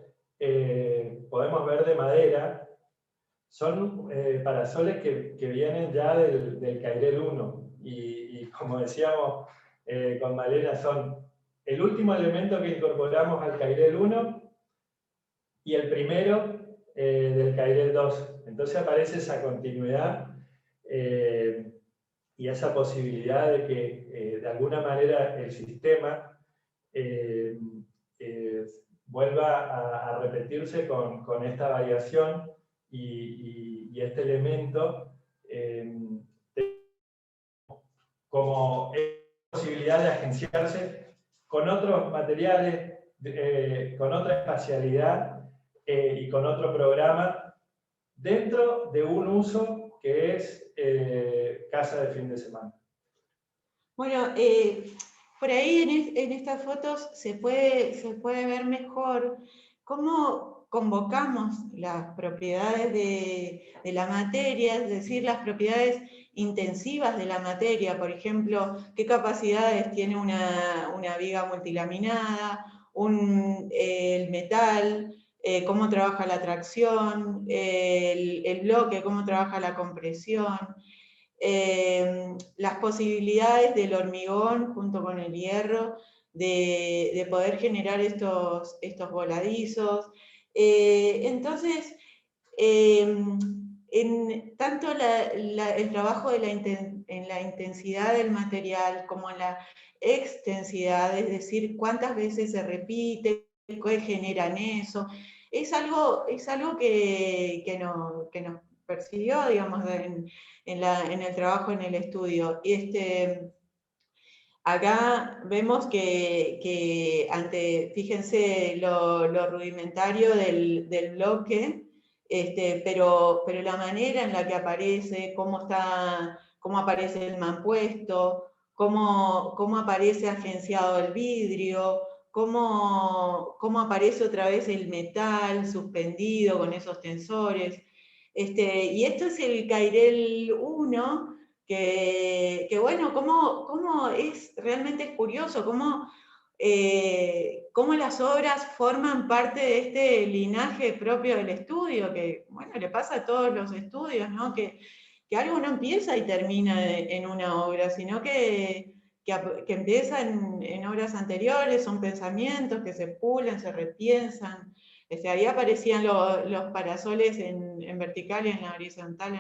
podemos ver de madera son parasoles que vienen ya del Cairel 1 y como decíamos con Malena, son el último elemento que incorporamos al Cairel 1 y el primero del Cairel 2. Entonces aparece esa continuidad y esa posibilidad de que de alguna manera el sistema vuelva a repetirse con esta variación y este elemento como posibilidad de agenciarse con otros materiales, con otra espacialidad y con otro programa dentro de un uso que es casa de fin de semana. Bueno, por ahí en estas fotos se puede ver mejor cómo convocamos las propiedades de la materia, es decir, las propiedades intensivas de la materia, por ejemplo, qué capacidades tiene una viga multilaminada, el metal, cómo trabaja la tracción, el bloque, cómo trabaja la compresión. Las posibilidades del hormigón junto con el hierro de poder generar estos voladizos. Entonces, tanto el trabajo en la intensidad del material como en la extensidad, es decir, cuántas veces se repite, qué generan eso, es algo que nos persiguió, digamos, en el trabajo en el estudio. Acá vemos que fíjense lo rudimentario del bloque, pero la manera en la que aparece, cómo aparece el mampuesto, cómo aparece agenciado el vidrio, cómo aparece otra vez el metal suspendido con esos tensores. Y esto es el Cairel 1, que bueno, cómo realmente es curioso, cómo las obras forman parte de este linaje propio del estudio, que bueno, le pasa a todos los estudios, ¿no? Que algo no empieza y termina en una obra, sino que empieza en obras anteriores, son pensamientos que se pulen, se repiensan. Ahí aparecían los parasoles en vertical y en la horizontal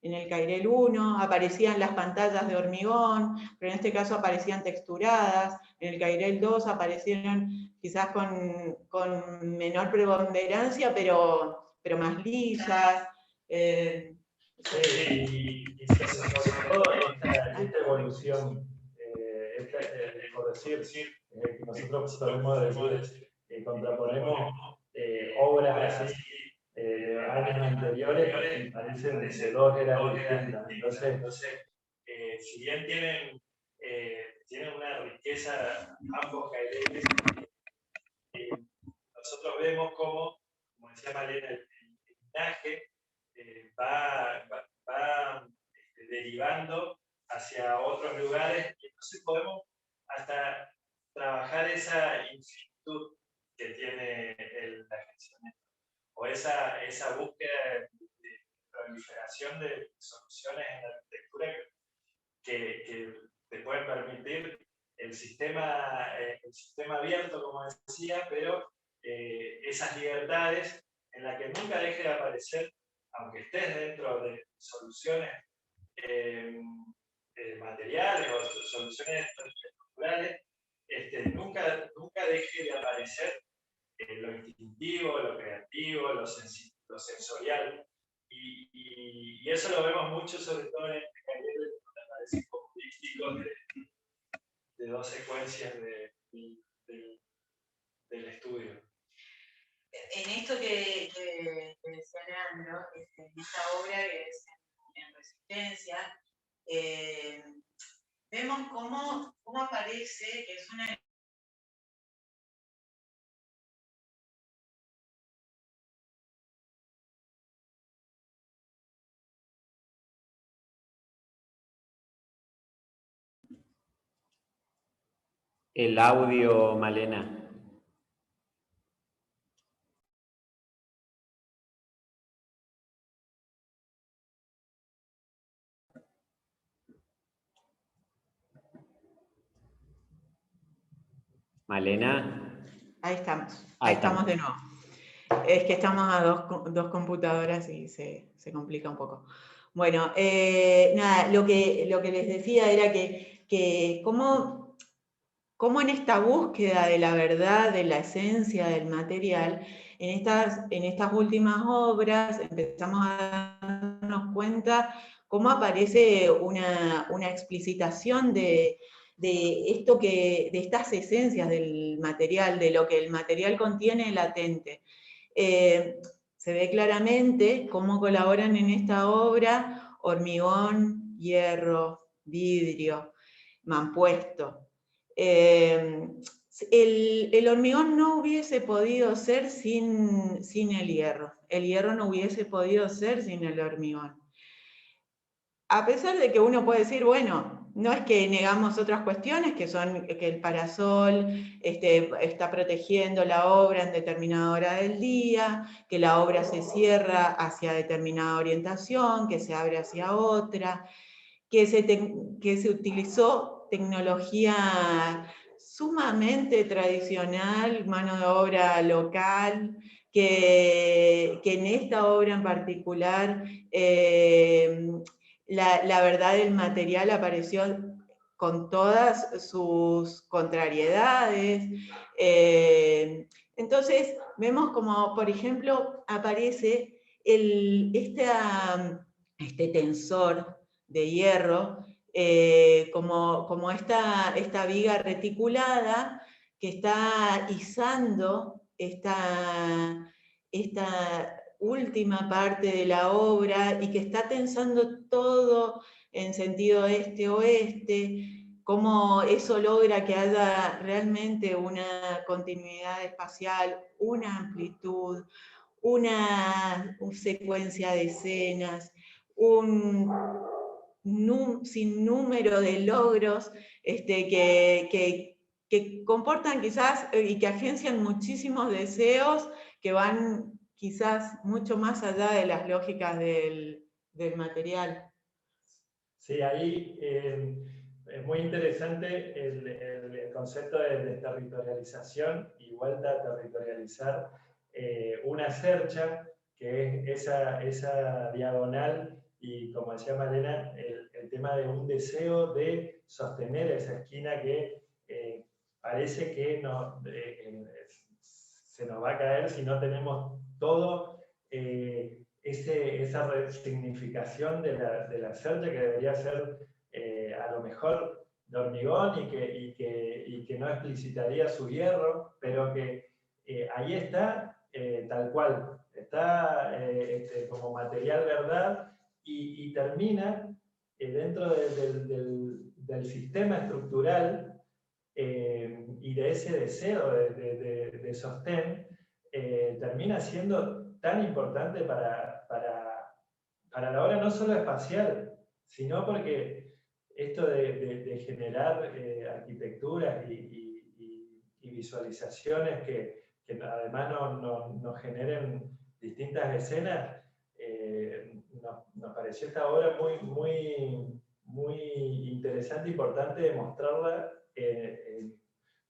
en el Cairel 1, aparecían las pantallas de hormigón, pero en este caso aparecían texturadas, en el Cairel 2 aparecieron quizás con menor preponderancia, pero más lisas. Sí, y sobre todo esta evolución, por decir, que nosotros solemos decir, contraponemos obras así de años anteriores y parecen de dos eras distintas. Entonces, si bien tienen una riqueza ambos caireles, nosotros vemos como decía Malena, el linaje va derivando hacia otros lugares, y entonces podemos hasta trabajar esa infinitud que tiene la agencia, o esa búsqueda de proliferación de soluciones en la arquitectura que te pueden permitir el sistema abierto, como decía, pero esas libertades en las que nunca deje de aparecer, aunque estés dentro de soluciones materiales o soluciones estructurales, nunca deje de aparecer lo instintivo, lo creativo, lo sensorial. Y eso lo vemos mucho, sobre todo en este taller de análisis populístico de dos secuencias del estudio. En esto que decía Leandro, en esta obra que es en Resistencia, vemos cómo aparece que es una... El audio, Malena. Malena. Ahí estamos. Ahí estamos de nuevo. Es que estamos a dos computadoras y se complica un poco. Bueno, nada, lo que les decía era que cómo en esta búsqueda de la verdad, de la esencia del material, en estas últimas obras empezamos a darnos cuenta cómo aparece una explicitación de esto de estas esencias del material, de lo que el material contiene latente. Se ve claramente cómo colaboran en esta obra hormigón, hierro, vidrio, mampuesto. El hormigón no hubiese podido ser sin el hierro no hubiese podido ser sin el hormigón. A pesar de que uno puede decir, bueno, no es que negamos otras cuestiones, que son que el parasol está protegiendo la obra en determinada hora del día, que la obra se cierra hacia determinada orientación, que se abre hacia otra, que se utilizó tecnología sumamente tradicional, mano de obra local, que en esta obra en particular la verdad del material apareció con todas sus contrariedades. Entonces vemos como, por ejemplo, aparece este tensor de hierro, como esta viga reticulada que está izando esta última parte de la obra y que está tensando todo en sentido este-oeste, cómo eso logra que haya realmente una continuidad espacial, una amplitud, una secuencia de escenas, un sinnúmero de logros que comportan quizás y que agencian muchísimos deseos que van quizás mucho más allá de las lógicas del material. Sí, ahí es muy interesante el concepto de desterritorialización y vuelta a territorializar una cercha, que es esa diagonal y como decía Malena, el tema de un deseo de sostener esa esquina que parece que se nos va a caer si no tenemos todo esa resignificación de la cercha, que debería ser a lo mejor de hormigón y que no explicitaría su hierro, pero que ahí está tal cual, está como material verdad y termina dentro del sistema estructural y de ese deseo de sostén, termina siendo tan importante para la obra no solo espacial, sino porque esto de generar arquitecturas y visualizaciones que además nos generen distintas escenas, nos pareció esta obra muy interesante e importante de mostrarla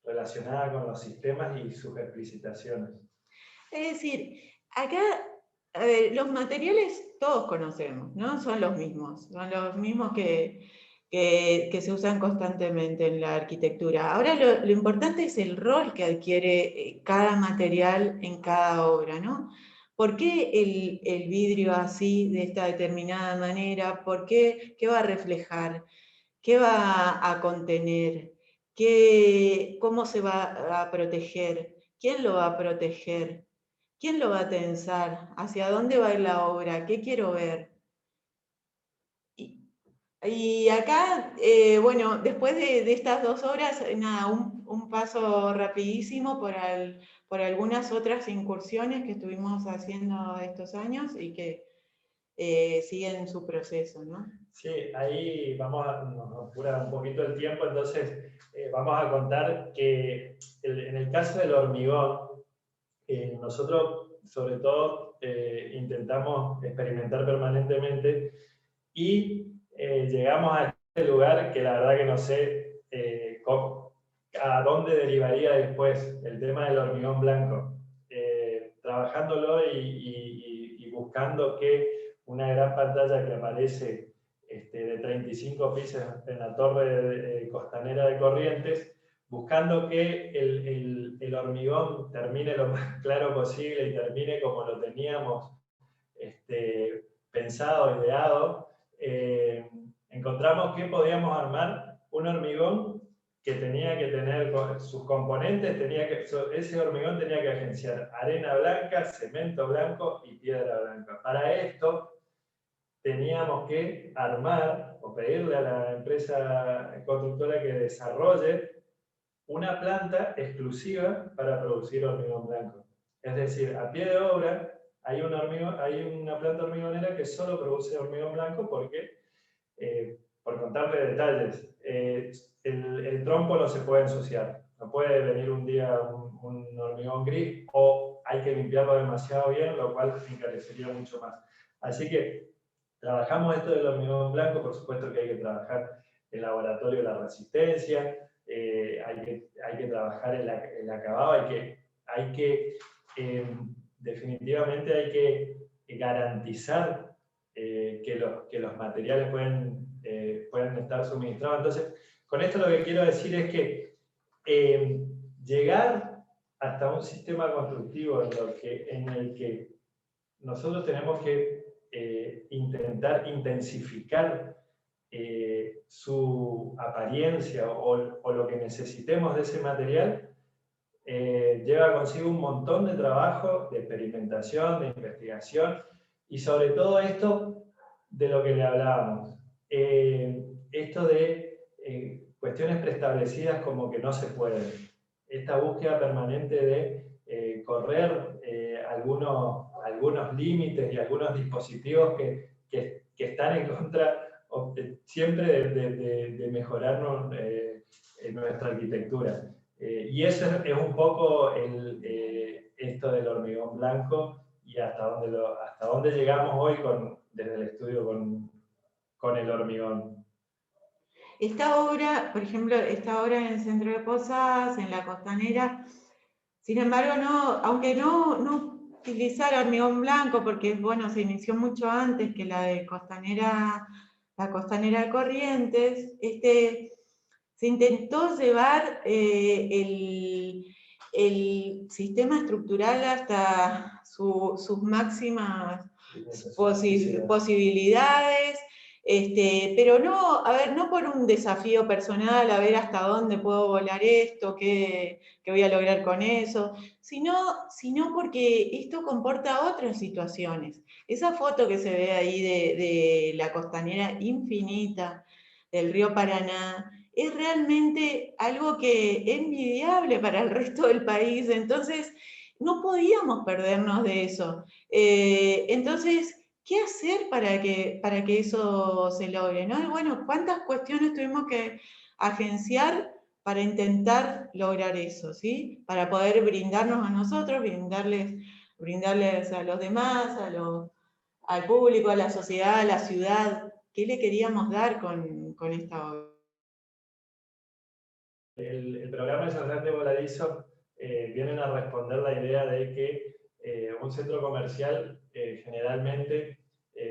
relacionada con los sistemas y sus explicitaciones. Es decir, acá, a ver, los materiales todos conocemos, ¿no? Son los mismos que se usan constantemente en la arquitectura. Ahora lo importante es el rol que adquiere cada material en cada obra, ¿no? ¿Por qué el vidrio así, de esta determinada manera? ¿Por qué? ¿Qué va a reflejar? ¿Qué va a contener? ¿Cómo se va a proteger? ¿Quién lo va a proteger? ¿Quién lo va a tensar? ¿Hacia dónde va a ir la obra? ¿Qué quiero ver? Y acá, bueno, después de estas 2 horas, nada, un paso rapidísimo por algunas otras incursiones que estuvimos haciendo estos años y que siguen su proceso, ¿no? Sí, ahí nos apura un poquito el tiempo, entonces vamos a contar que en el caso del hormigón, nosotros sobre todo intentamos experimentar permanentemente y llegamos a este lugar que la verdad que no sé a dónde derivaría después el tema del hormigón blanco. Trabajándolo y buscando que una gran pantalla que aparece de 35 pisos en la torre costanera de Corrientes, buscando que el hormigón termine lo más claro posible y termine como lo teníamos pensado, ideado, encontramos que podíamos armar un hormigón que tenía que tener sus componentes, ese hormigón tenía que agenciar arena blanca, cemento blanco y piedra blanca. Para esto teníamos que armar o pedirle a la empresa constructora que desarrolle una planta exclusiva para producir hormigón blanco. Es decir, a pie de obra hay una planta hormigonera que solo produce hormigón blanco porque, por contarle detalles, el trompo no se puede ensuciar. No puede venir un día un hormigón gris o hay que limpiarlo demasiado bien, lo cual encarecería mucho más. Así que trabajamos esto del hormigón blanco, por supuesto que hay que trabajar el laboratorio de la resistencia, hay que trabajar el acabado, definitivamente hay que garantizar que los materiales pueden estar suministrados. Entonces, con esto lo que quiero decir es que llegar hasta un sistema constructivo en el que nosotros tenemos que intentar intensificar su apariencia o lo que necesitemos de ese material, lleva consigo un montón de trabajo, de experimentación, de investigación y sobre todo esto de lo que le hablábamos. Esto de cuestiones preestablecidas como que no se pueden. Esta búsqueda permanente de correr algunos límites y algunos dispositivos que están en contra siempre de mejorar nuestra arquitectura. Y eso es un poco esto del hormigón blanco y hasta dónde llegamos hoy desde el estudio con el hormigón. Esta obra, por ejemplo, esta obra en el centro de Posadas, en la Costanera, sin embargo, aunque no utilizar hormigón blanco porque, bueno, se inició mucho antes que la de Costanera, la Costanera de Corrientes. Se intentó llevar el sistema estructural hasta sus máximas posibilidades, pero no, a ver, no por un desafío personal, a ver hasta dónde puedo volar esto, qué voy a lograr con eso, sino porque esto comporta otras situaciones. Esa foto que se ve ahí de la costanera infinita del río Paraná, es realmente algo que es envidiable para el resto del país, entonces no podíamos perdernos de eso. Entonces, ¿qué hacer para que eso se logre, ¿no? Y bueno, ¿cuántas cuestiones tuvimos que agenciar para intentar lograr eso, ¿sí? Para poder brindarnos a nosotros, brindarles a los demás, al público, a la sociedad, a la ciudad, ¿qué le queríamos dar con esta obra? El programa de Cerrante Voladizo vienen a responder la idea de que un centro comercial generalmente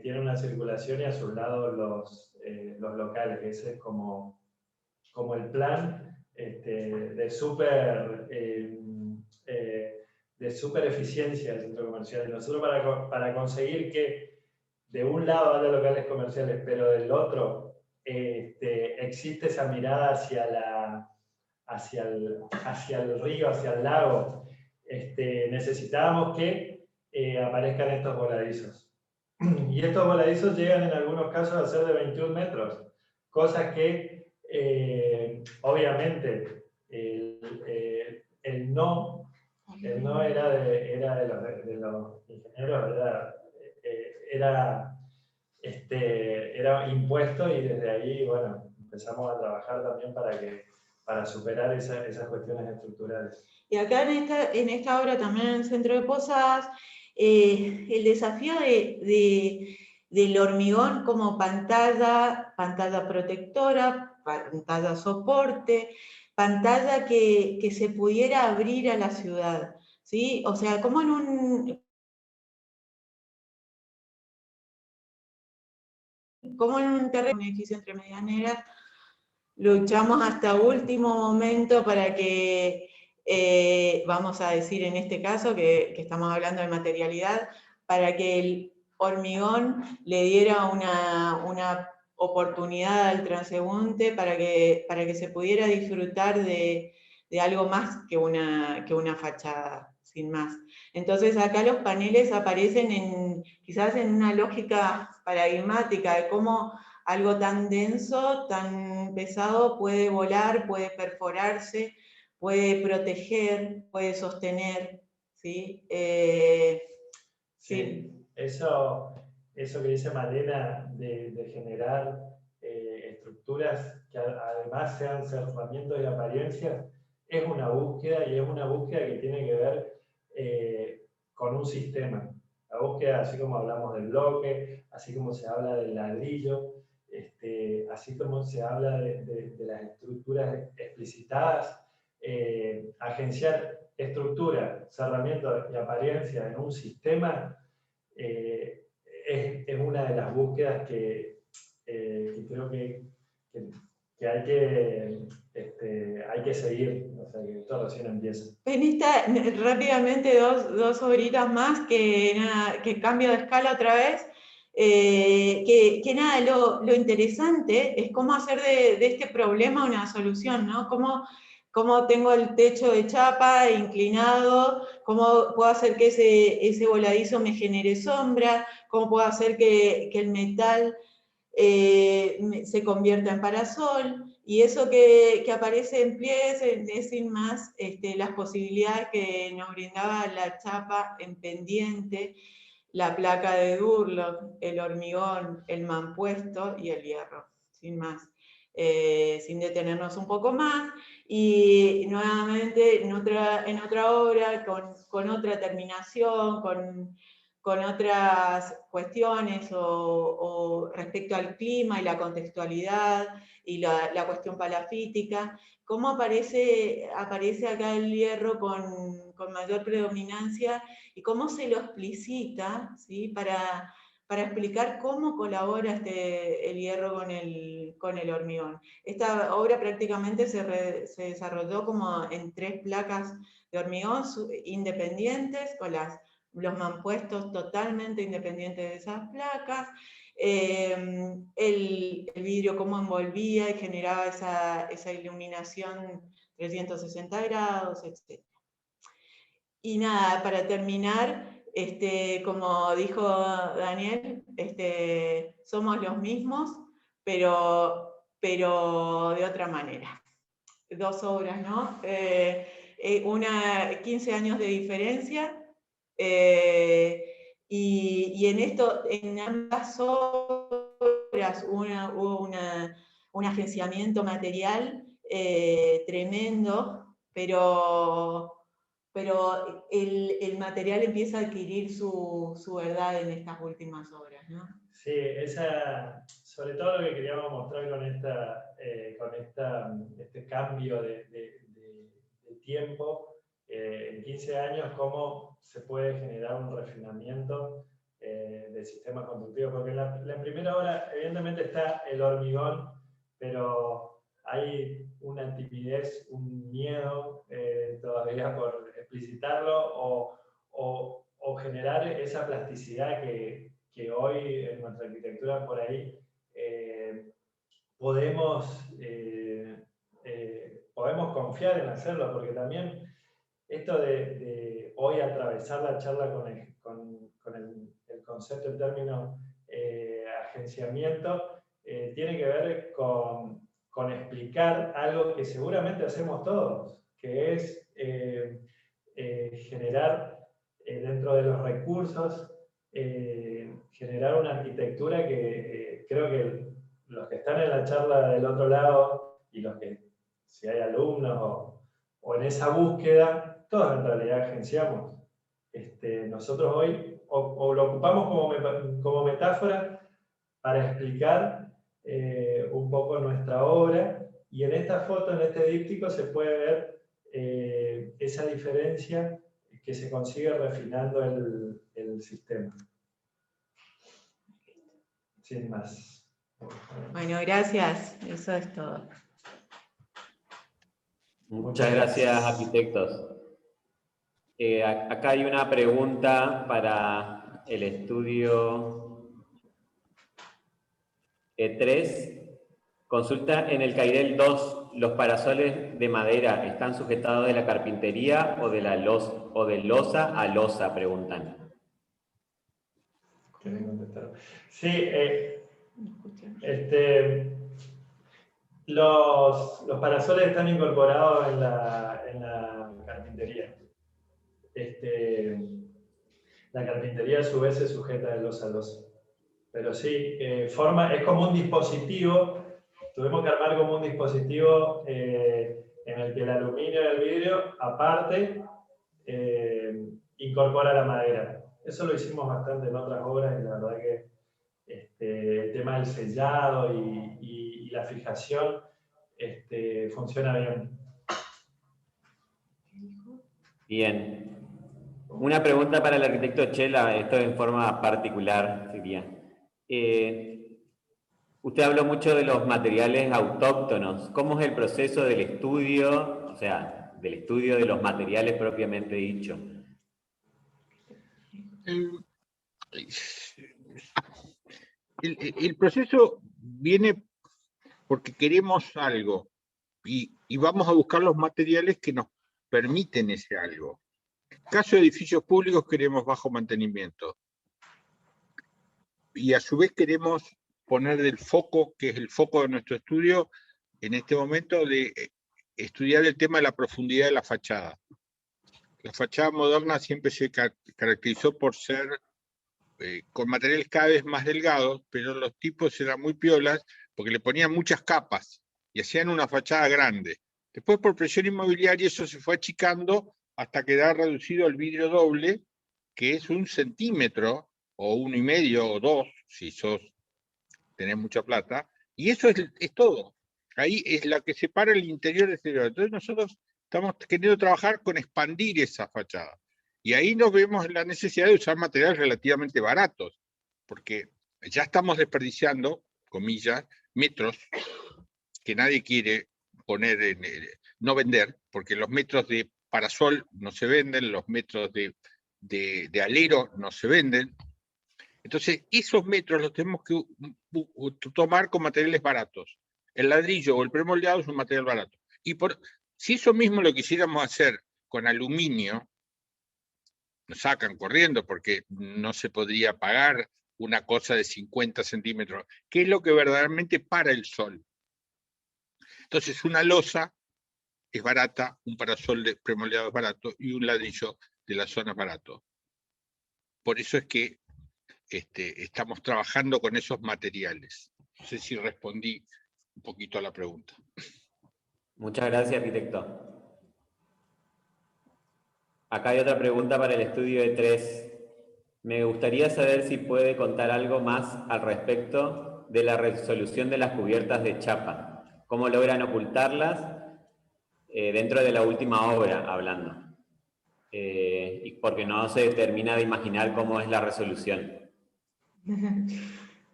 tiene una circulación y a su lado los locales. Ese es como el plan de super eficiencia del centro comercial. Nosotros para conseguir que de un lado haya locales comerciales, pero del otro existe esa mirada hacia el río, hacia el lago, necesitábamos que aparezcan estos voladizos. Y estos voladizos llegan en algunos casos a ser de 21 metros, cosas que obviamente el no era de los ingenieros, era impuesto, y desde ahí, bueno, empezamos a trabajar también para superar esas cuestiones estructurales. Y acá en esta obra también en el Centro de Posadas, el desafío del hormigón como pantalla protectora, pantalla soporte, pantalla que se pudiera abrir a la ciudad, ¿sí? O sea, como en un terreno, un edificio entre medianeras, luchamos hasta último momento para que, vamos a decir en este caso, que estamos hablando de materialidad, para que el hormigón le diera una oportunidad al transeúnte para que se pudiera disfrutar de algo más que una fachada, sin más. Entonces acá los paneles aparecen quizás en una lógica paradigmática de cómo algo tan denso, tan pesado, puede volar, puede perforarse, puede proteger, puede sostener, ¿sí? Sí. Eso que dice Malena de generar estructuras que además sean cerramientos y apariencias, es una búsqueda, y es una búsqueda que tiene que ver con un sistema. La búsqueda, así como hablamos del bloque, así como se habla del ladrillo, así como se habla de las estructuras explicitadas, agenciar estructura, cerramiento y apariencia en un sistema es una de las búsquedas que creo que hay que seguir, o sea, que esto recién empieza. Rápidamente dos obritas más que cambio de escala otra vez. Lo interesante es cómo hacer de este problema una solución, ¿no? Cómo tengo el techo de chapa inclinado, cómo puedo hacer que ese voladizo me genere sombra, cómo puedo hacer que el metal se convierta en parasol, y eso que aparece en plies es sin más las posibilidades que nos brindaba la chapa en pendiente, la placa de Durlock, el hormigón, el mampuesto y el hierro, sin más. Sin detenernos un poco más, y nuevamente en otra obra, con otra terminación, otras cuestiones o respecto al clima y la contextualidad y la cuestión palafítica, cómo aparece acá el hierro con mayor predominancia y cómo se lo explicita, ¿sí? para explicar cómo colabora el hierro con el hormigón. Esta obra prácticamente se desarrolló como en 3 placas de hormigón independientes, con los mampuestos totalmente independientes de esas placas, el vidrio cómo envolvía y generaba esa iluminación 360 grados, etc. Y nada, para terminar, como dijo Daniel, somos los mismos, pero de otra manera. 2 obras, ¿no? 15 años de diferencia, y en ambas obras hubo un agenciamiento material tremendo, pero el material empieza a adquirir su verdad en estas últimas obras, ¿no? Sí, sobre todo lo que queríamos mostrar con este cambio de tiempo, en 15 años, cómo se puede generar un refinamiento del sistema constructivo, porque en la primera obra evidentemente está el hormigón, pero hay una timidez, un miedo todavía por explicitarlo o generar esa plasticidad que hoy en nuestra arquitectura por ahí podemos confiar en hacerlo, porque también esto de hoy atravesar la charla con el concepto, el término agenciamiento, tiene que ver con explicar algo que seguramente hacemos todos, que es generar dentro de los recursos, generar una arquitectura que creo que los que están en la charla del otro lado y los que, si hay alumnos o en esa búsqueda, todos en realidad agenciamos. Nosotros hoy o lo ocupamos como metáfora para explicar un poco nuestra obra, y en esta foto, en este díptico, se puede ver esa diferencia que se consigue refinando el sistema. Sin más. Bueno, gracias. Eso es todo. Muchas gracias, arquitectos. Acá hay una pregunta para el estudio E3. Consulta: en el Cairel 2, ¿los parasoles de madera están sujetados de la carpintería o de losa a losa? Preguntan. ¿Quieren contestar? Sí, los parasoles están incorporados en la carpintería. La carpintería a su vez se sujeta de losa a losa. Pero sí, es como un dispositivo. Tuvimos que armar como un dispositivo en el que el aluminio y el vidrio, aparte, incorpora la madera. Eso lo hicimos bastante en otras obras, y la verdad que el tema del sellado y la fijación funciona bien. Bien. Una pregunta para el arquitecto Chela, esto en forma particular sería. Usted habló mucho de los materiales autóctonos. ¿Cómo es el proceso del estudio, o sea, del estudio de los materiales propiamente dicho? El proceso viene porque queremos algo y vamos a buscar los materiales que nos permiten ese algo. En el caso de edificios públicos queremos bajo mantenimiento. Y a su vez queremos poner el foco, que es el foco de nuestro estudio, en este momento de estudiar el tema de la profundidad de la fachada. La fachada moderna siempre se caracterizó por ser con materiales cada vez más delgados, pero los tipos eran muy piolas porque le ponían muchas capas y hacían una fachada grande. Después, por presión inmobiliaria, eso se fue achicando hasta quedar reducido al vidrio doble, que es 1 centímetro, o 1,5 o 2, si tenés mucha plata, y eso es todo. Ahí es la que separa el interior del exterior. Entonces nosotros estamos queriendo trabajar con expandir esa fachada. Y ahí nos vemos la necesidad de usar materiales relativamente baratos, porque ya estamos desperdiciando, comillas, metros que nadie quiere poner no vender, porque los metros de parasol no se venden, los metros de alero no se venden. Entonces, esos metros los tenemos que tomar con materiales baratos. El ladrillo o el premoldeado es un material barato. Y si eso mismo lo quisiéramos hacer con aluminio, nos sacan corriendo porque no se podría pagar una cosa de 50 centímetros, que es lo que verdaderamente para el sol. Entonces, una losa es barata, un parasol de premoldeado es barato y un ladrillo de la zona es barato. Por eso es que estamos trabajando con esos materiales. No sé si respondí un poquito a la pregunta. Muchas gracias, arquitecto. Acá hay otra pregunta para el estudio de 3. Me gustaría saber si puede contar algo más al respecto de la resolución de las cubiertas de chapa. ¿Cómo logran ocultarlas dentro de la última obra, hablando? Porque no se termina de imaginar cómo es la resolución.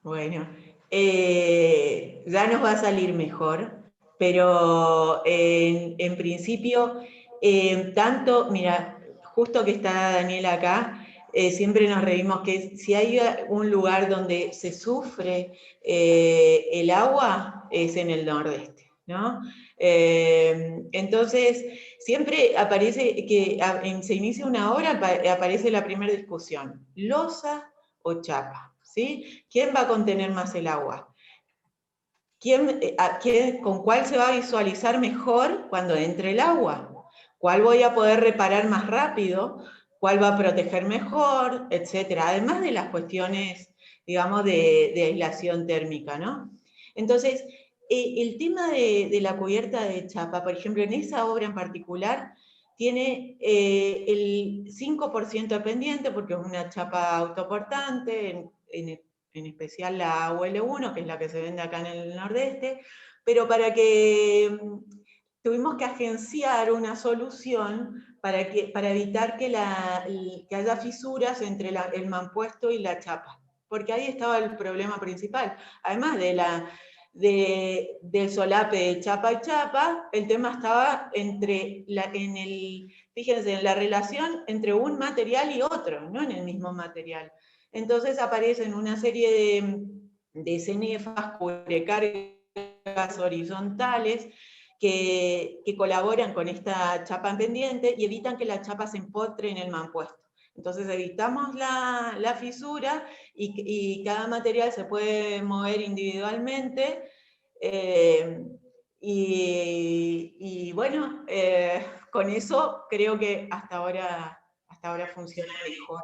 Bueno, ya nos va a salir mejor, pero en principio, mira, justo que está Daniela acá, siempre nos reímos que si hay un lugar donde se sufre el agua, es en el nordeste, ¿no? Entonces, siempre aparece que se inicia una obra, aparece la primera discusión, losa o chapa, ¿sí? ¿Quién va a contener más el agua? ¿Con cuál se va a visualizar mejor cuando entre el agua? ¿Cuál voy a poder reparar más rápido? ¿Cuál va a proteger mejor? Etcétera. Además de las cuestiones, digamos, de aislación térmica, ¿no? Entonces, el tema de la cubierta de chapa, por ejemplo, en esa obra en particular, tiene el 5% de pendiente, porque es una chapa autoportante, en especial la UL1, que es la que se vende acá en el nordeste, pero tuvimos que agenciar una solución para evitar que haya fisuras entre el mampuesto y la chapa, porque ahí estaba el problema principal. Además del solape de chapa y chapa, el tema estaba fíjense, en la relación entre un material y otro, no en el mismo material. Entonces aparecen una serie de cenefas, cubrecargas horizontales, que colaboran con esta chapa en pendiente y evitan que la chapa se empotre en el mampuesto. Entonces evitamos la fisura y cada material se puede mover individualmente. Y bueno, con eso creo que hasta ahora funciona mejor.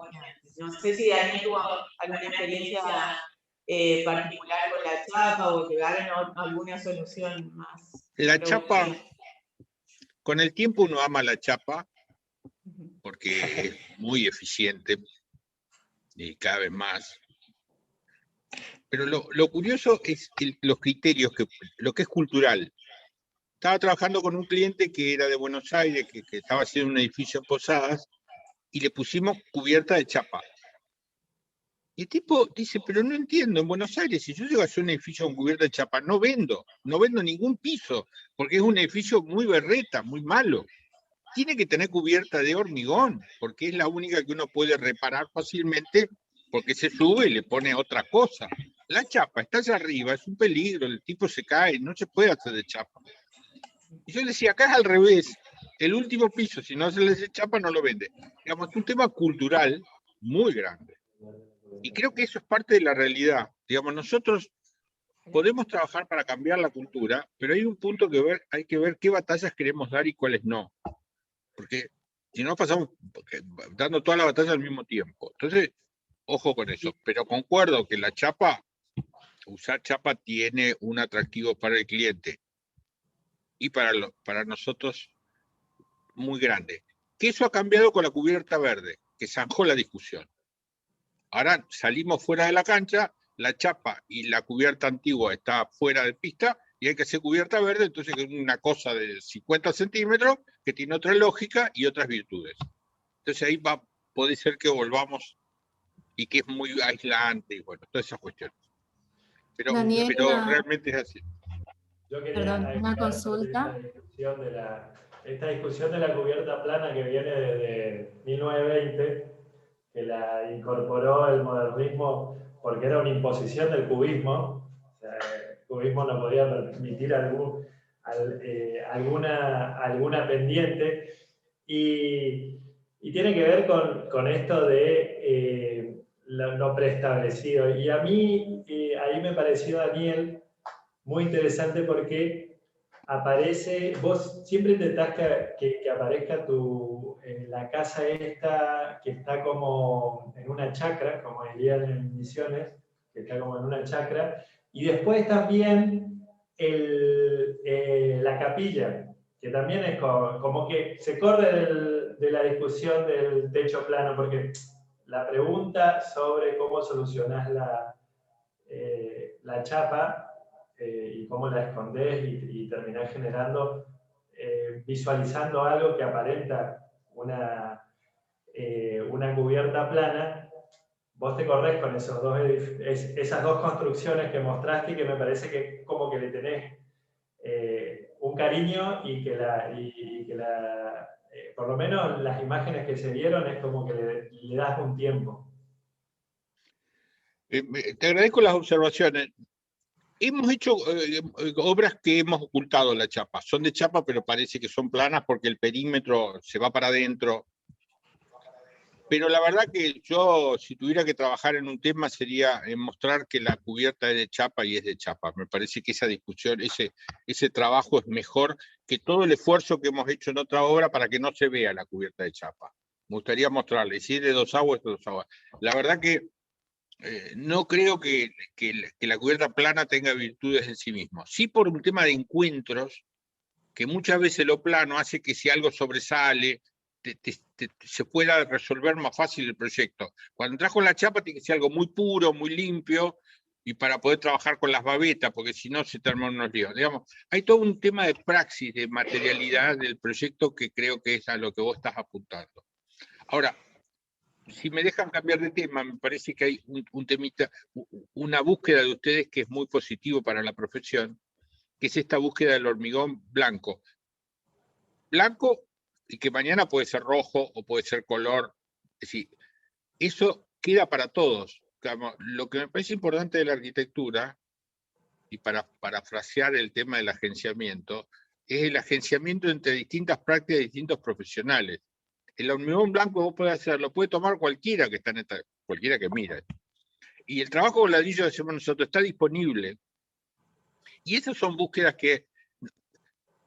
No sé si Daniel tuvo alguna experiencia particular con la chapa o llegaron a alguna solución más. La chapa, con el tiempo uno ama la chapa porque es muy eficiente y cada vez más. Pero lo curioso es los criterios, lo que es cultural. Estaba trabajando con un cliente que era de Buenos Aires, que estaba haciendo un edificio en Posadas, y le pusimos cubierta de chapa. Y el tipo dice, pero no entiendo, en Buenos Aires, si yo llego a hacer un edificio con cubierta de chapa, no vendo ningún piso, porque es un edificio muy berreta, muy malo. Tiene que tener cubierta de hormigón, porque es la única que uno puede reparar fácilmente, porque se sube y le pone otra cosa. La chapa está allá arriba, es un peligro, el tipo se cae, no se puede hacer de chapa. Y yo le decía, acá es al revés, el último piso, si no se le hace chapa, no lo vende. Digamos, es un tema cultural muy grande. Y creo que eso es parte de la realidad. Digamos, nosotros podemos trabajar para cambiar la cultura, pero hay un punto hay que ver qué batallas queremos dar y cuáles no. Porque si no pasamos dando toda la batalla al mismo tiempo. Entonces, ojo con eso. Pero concuerdo que la chapa, usar chapa tiene un atractivo para el cliente y para nosotros muy grande. Que eso ha cambiado con la cubierta verde, que zanjó la discusión. Ahora salimos fuera de la cancha, la chapa y la cubierta antigua está fuera de pista y hay que hacer cubierta verde, entonces es una cosa de 50 centímetros que tiene otra lógica y otras virtudes. Entonces ahí puede ser que volvamos y que es muy aislante y bueno, todas esas cuestiones. Pero realmente es así. Yo quería Perdón, una consulta. Esta discusión de la cubierta plana que viene desde 1920, que la incorporó el modernismo porque era una imposición del cubismo. O sea, el cubismo no podía permitir alguna pendiente. Y tiene que ver con esto de lo preestablecido. Y a mí, ahí me pareció, Daniel, muy interesante porque aparece, vos siempre intentás que aparezca la casa esta, que está como en una chacra, como dirían en Misiones, que está como en una chacra, y después también la capilla, que también es como que se corre de la discusión del techo plano, porque la pregunta sobre cómo solucionás la chapa y cómo la escondés y terminás generando, visualizando algo que aparenta una cubierta plana, vos te corres con esas dos construcciones que mostraste y que me parece que como que le tenés un cariño y que por lo menos las imágenes que se vieron es como que le das un tiempo. Te agradezco las observaciones. Hemos hecho obras que hemos ocultado la chapa. Son de chapa, pero parece que son planas porque el perímetro se va para adentro. Pero la verdad que yo, si tuviera que trabajar en un tema, sería mostrar que la cubierta es de chapa y es de chapa. Me parece que esa discusión, ese trabajo es mejor que todo el esfuerzo que hemos hecho en otra obra para que no se vea la cubierta de chapa. Me gustaría mostrarle. Si es de 2 aguas, es de 2 aguas. La verdad que no creo que la cubierta plana tenga virtudes en sí mismo. Sí por un tema de encuentros, que muchas veces lo plano hace que si algo sobresale, se pueda resolver más fácil el proyecto. Cuando entras con la chapa tiene que ser algo muy puro, muy limpio, y para poder trabajar con las babetas, porque si no se te arman unos líos. Digamos, hay todo un tema de praxis, de materialidad del proyecto que creo que es a lo que vos estás apuntando. Ahora, si me dejan cambiar de tema, me parece que hay un temita, una búsqueda de ustedes que es muy positivo para la profesión, que es esta búsqueda del hormigón blanco. Blanco, y que mañana puede ser rojo o puede ser color. Es decir, eso queda para todos. Lo que me parece importante de la arquitectura, y para parafrasear el tema del agenciamiento, es el agenciamiento entre distintas prácticas de distintos profesionales. El hormigón blanco vos podés hacerlo, puede tomar cualquiera que está cualquiera que mira. Y el trabajo con ladrillo que hacemos nosotros está disponible. Y esas son búsquedas que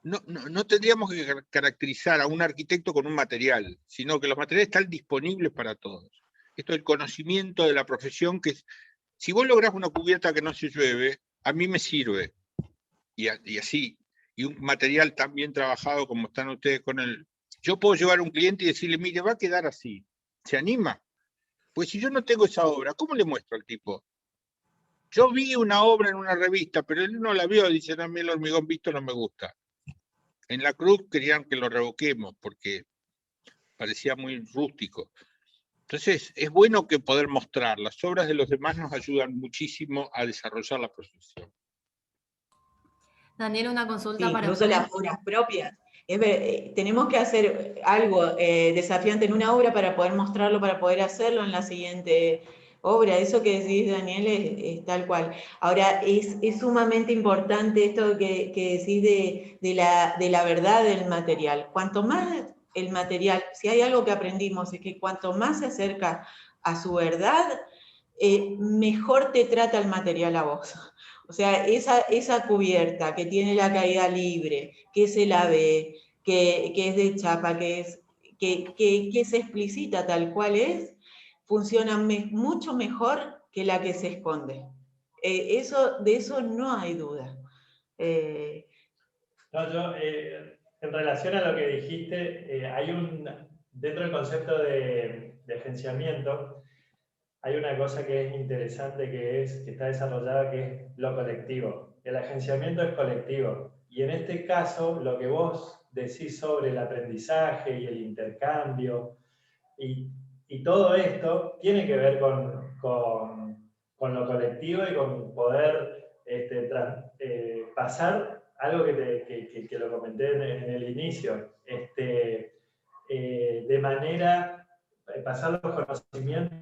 no tendríamos que caracterizar a un arquitecto con un material, sino que los materiales están disponibles para todos. Esto es el conocimiento de la profesión, que si vos lográs una cubierta que no se llueve, a mí me sirve. Y así. Y un material tan bien trabajado como están ustedes con el... Yo puedo llevar a un cliente y decirle, mire, va a quedar así. ¿Se anima? Pues si yo no tengo esa obra, ¿cómo le muestro al tipo? Yo vi una obra en una revista, pero él no la vio, dice, a mí el hormigón visto no me gusta. En la Cruz querían que lo revoquemos porque parecía muy rústico. Entonces, es bueno que poder mostrar. Las obras de los demás nos ayudan muchísimo a desarrollar la profesión. Daniel, una consulta para incluso las obras propias. Tenemos que hacer algo desafiante en una obra para poder mostrarlo, para poder hacerlo en la siguiente obra. Eso que decís, Daniel, es tal cual. Ahora, es sumamente importante esto que decís de la verdad del material. Cuanto más el material, si hay algo que aprendimos, es que cuanto más se acerca a su verdad, mejor te trata el material a vos. O sea, esa cubierta que tiene la caída libre, que se la ve, que es de chapa, que se explicita tal cual es, funciona mucho mejor que la que se esconde. De eso no hay duda. No, yo, en relación a lo que dijiste, hay dentro del concepto de de agenciamiento, hay una cosa que es interesante que está desarrollada, que es lo colectivo. El agenciamiento es colectivo. Y en este caso, lo que vos decís sobre el aprendizaje y el intercambio y todo esto tiene que ver con lo colectivo y con poder pasar algo que lo comenté en el inicio, de manera, pasar los conocimientos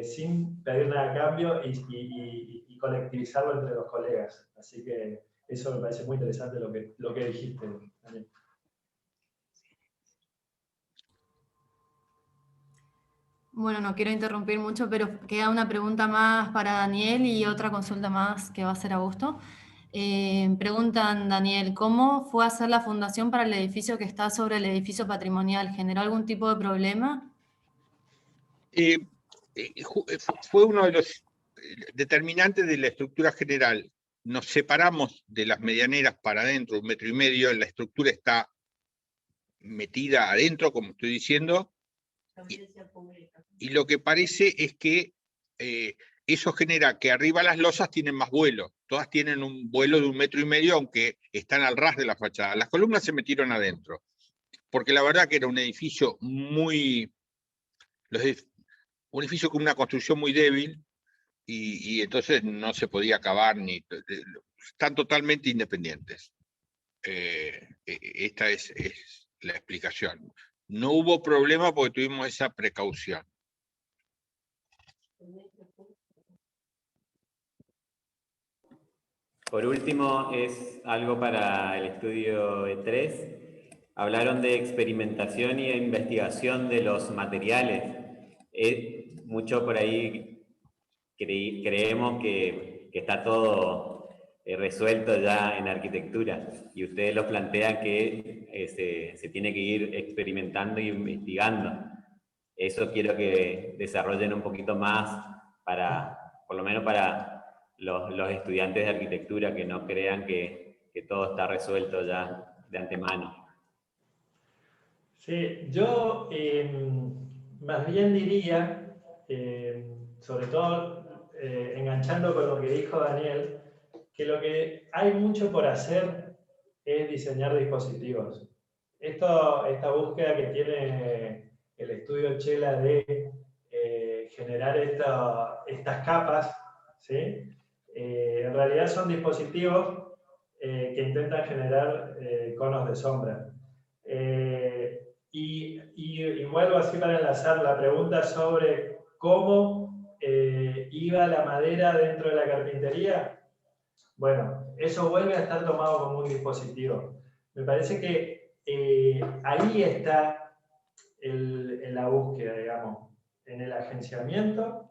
sin pedir nada a cambio y colectivizarlo entre los colegas. Así que eso me parece muy interesante lo que dijiste, Daniel. Bueno, no quiero interrumpir mucho, pero queda una pregunta más para Daniel y otra consulta más que va a ser Augusto. Preguntan, Daniel, ¿cómo fue hacer la fundación para el edificio que está sobre el edificio patrimonial? ¿Generó algún tipo de problema? Fue uno de los determinantes de la estructura general. Nos separamos de las medianeras para adentro, 1,5 metros, la estructura está metida adentro, como estoy diciendo, y lo que parece es que eso genera que arriba las losas tienen más vuelo. Todas tienen un vuelo de 1,5 metros, aunque están al ras de la fachada. Las columnas se metieron adentro, porque la verdad que era un edificio un edificio con una construcción muy débil, y entonces no se podía acabar, están totalmente independientes. Esta es la explicación. No hubo problema porque tuvimos esa precaución. Por último, es algo para el estudio E3. Hablaron de experimentación y investigación de los materiales. Mucho por ahí creemos que está todo resuelto ya en arquitectura, y ustedes lo plantean que se tiene que ir experimentando y investigando. Eso quiero que desarrollen un poquito más, por lo menos para los estudiantes de arquitectura, que no crean que todo está resuelto ya de antemano. Sí, yo más bien diría, sobre todo enganchando con lo que dijo Daniel, que lo que hay mucho por hacer es diseñar dispositivos. Esta búsqueda que tiene el estudio Chela de generar estas capas, ¿sí? En realidad son dispositivos que intentan generar conos de sombra. Y vuelvo así para enlazar la pregunta sobre cómo iba la madera dentro de la carpintería. Bueno, eso vuelve a estar tomado como un dispositivo. Me parece que ahí está en la búsqueda, digamos, en el agenciamiento,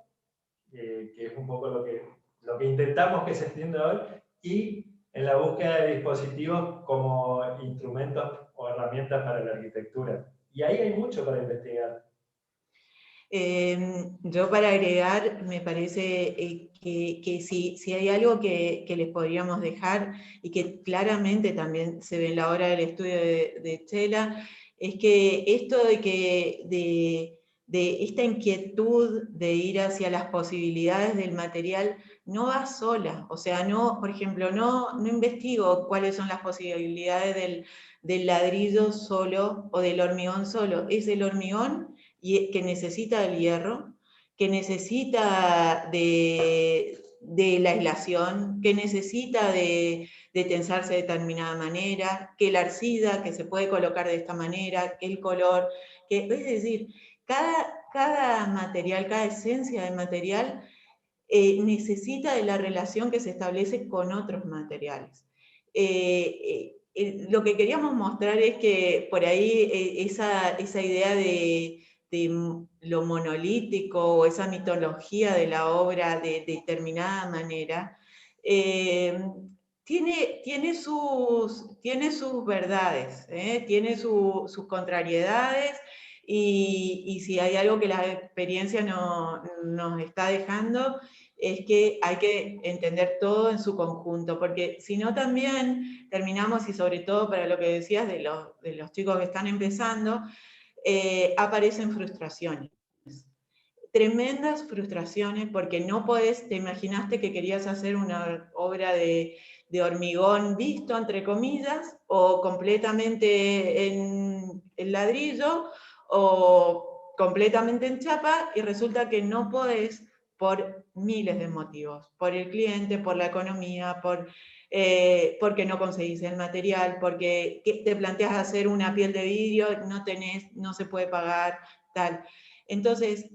que es un poco lo que intentamos que se entienda hoy, y en la búsqueda de dispositivos como instrumentos o herramientas para la arquitectura. Y ahí hay mucho para investigar. Yo, para agregar, me parece que si hay algo que les podríamos dejar y que claramente también se ve en la obra del estudio de Chela, es que esto de esta inquietud de ir hacia las posibilidades del material no va sola. O sea, por ejemplo, no investigo cuáles son las posibilidades del ladrillo solo o del hormigón solo. Es el hormigón que necesita del hierro, que necesita de la aislación, que necesita de tensarse de determinada manera, que la arcilla, que se puede colocar de esta manera, que el color, es decir, cada material, cada esencia de material necesita de la relación que se establece con otros materiales. Lo que queríamos mostrar es que por ahí esa idea de lo monolítico o esa mitología de la obra de determinada manera, tiene sus verdades, tiene sus contrariedades, y si hay algo que la experiencia nos está dejando, es que hay que entender todo en su conjunto, porque si no también terminamos, y sobre todo para lo que decías de los chicos que están empezando, aparecen frustraciones. Tremendas frustraciones, porque no podés, te imaginaste que querías hacer una obra de hormigón visto, entre comillas, o completamente en ladrillo, o completamente en chapa, y resulta que no podés por miles de motivos, por el cliente, por la economía, porque no conseguís el material, porque te planteas hacer una piel de vidrio, no se puede pagar, tal. Entonces,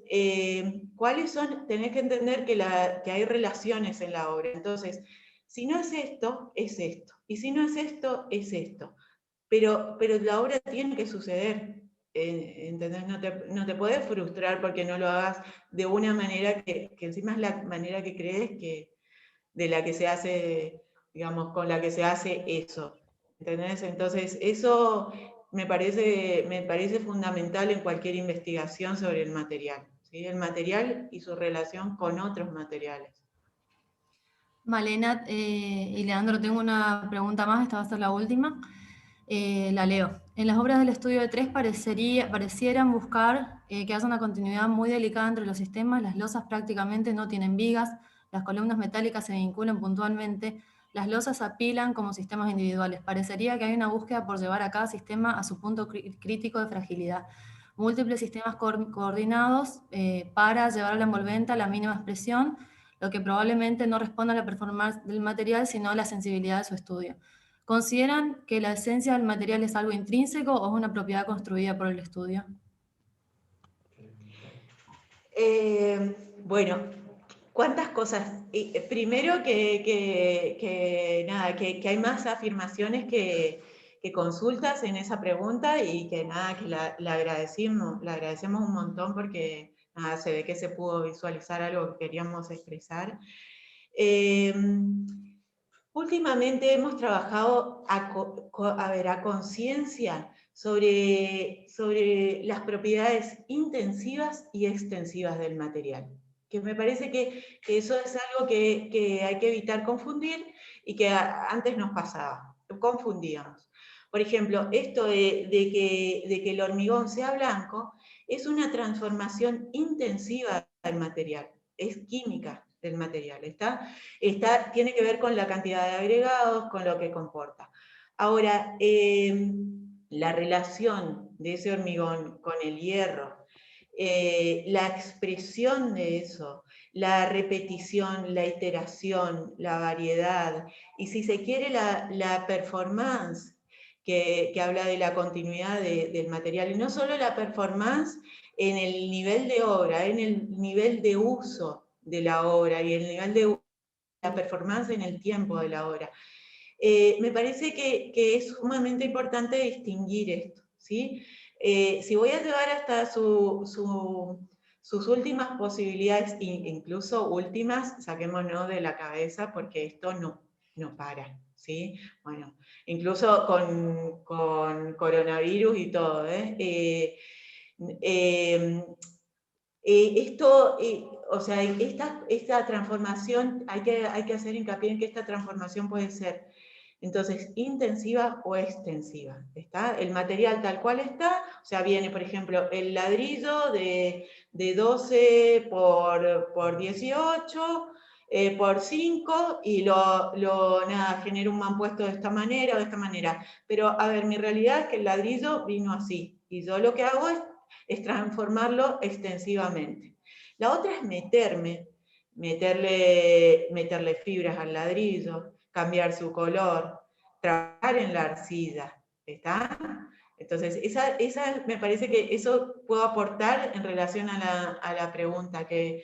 ¿cuáles son? Tenés que entender que hay relaciones en la obra. Entonces, si no es esto, es esto. Y si no es esto, es esto. Pero la obra tiene que suceder. ¿Entendés? No te podés frustrar porque no lo hagas de una manera que encima es la manera que crees de la que se hace, digamos, con la que se hace eso. ¿Entendés? Entonces, eso me parece fundamental en cualquier investigación sobre el material, ¿sí? El material y su relación con otros materiales. Malena y Leandro, tengo una pregunta más, esta va a ser la última. La leo. En las obras del estudio de 3 parecieran buscar que haya una continuidad muy delicada entre los sistemas, las losas prácticamente no tienen vigas, las columnas metálicas se vinculan puntualmente, las losas apilan como sistemas individuales. Parecería que hay una búsqueda por llevar a cada sistema a su punto crítico de fragilidad. Múltiples sistemas coordinados para llevar a la envolvente a la mínima expresión, lo que probablemente no responde a la performance del material, sino a la sensibilidad de su estudio. ¿Consideran que la esencia del material es algo intrínseco o es una propiedad construida por el estudio? Bueno, ¿cuántas cosas? Primero que hay más afirmaciones que consultas en esa pregunta, y que nada, que la agradecemos un montón, porque nada, se ve que se pudo visualizar algo que queríamos expresar. Últimamente hemos trabajado a conciencia sobre las propiedades intensivas y extensivas del material, que me parece que eso es algo que hay que evitar confundir, y que antes nos pasaba, confundíamos. Por ejemplo, esto de que el hormigón sea blanco es una transformación intensiva del material, es química del material, tiene que ver con la cantidad de agregados, con lo que comporta. Ahora, la relación de ese hormigón con el hierro, la expresión de eso, la repetición, la iteración, la variedad, y si se quiere la performance, que habla de la continuidad del material, y no solo la performance en el nivel de obra, en el nivel de uso de la obra y el nivel de la performance en el tiempo de la obra. Me parece que es sumamente importante distinguir esto, ¿sí? Si voy a llevar hasta sus últimas posibilidades, incluso últimas, saquémonos de la cabeza, porque esto no para, ¿sí? Bueno, incluso con coronavirus y todo, o sea, esta transformación, hay que hacer hincapié en que esta transformación puede ser, entonces, intensiva o extensiva, ¿está? El material tal cual está, o sea, viene, por ejemplo, el ladrillo de 12 por 18, por 5, y nada, genera un mampuesto de esta manera o de esta manera. Pero, a ver, mi realidad es que el ladrillo vino así, y yo lo que hago es transformarlo extensivamente. La otra es meterle fibras al ladrillo, cambiar su color, trabajar en la arcilla, ¿está? Entonces, esa me parece que eso puedo aportar en relación a la pregunta, que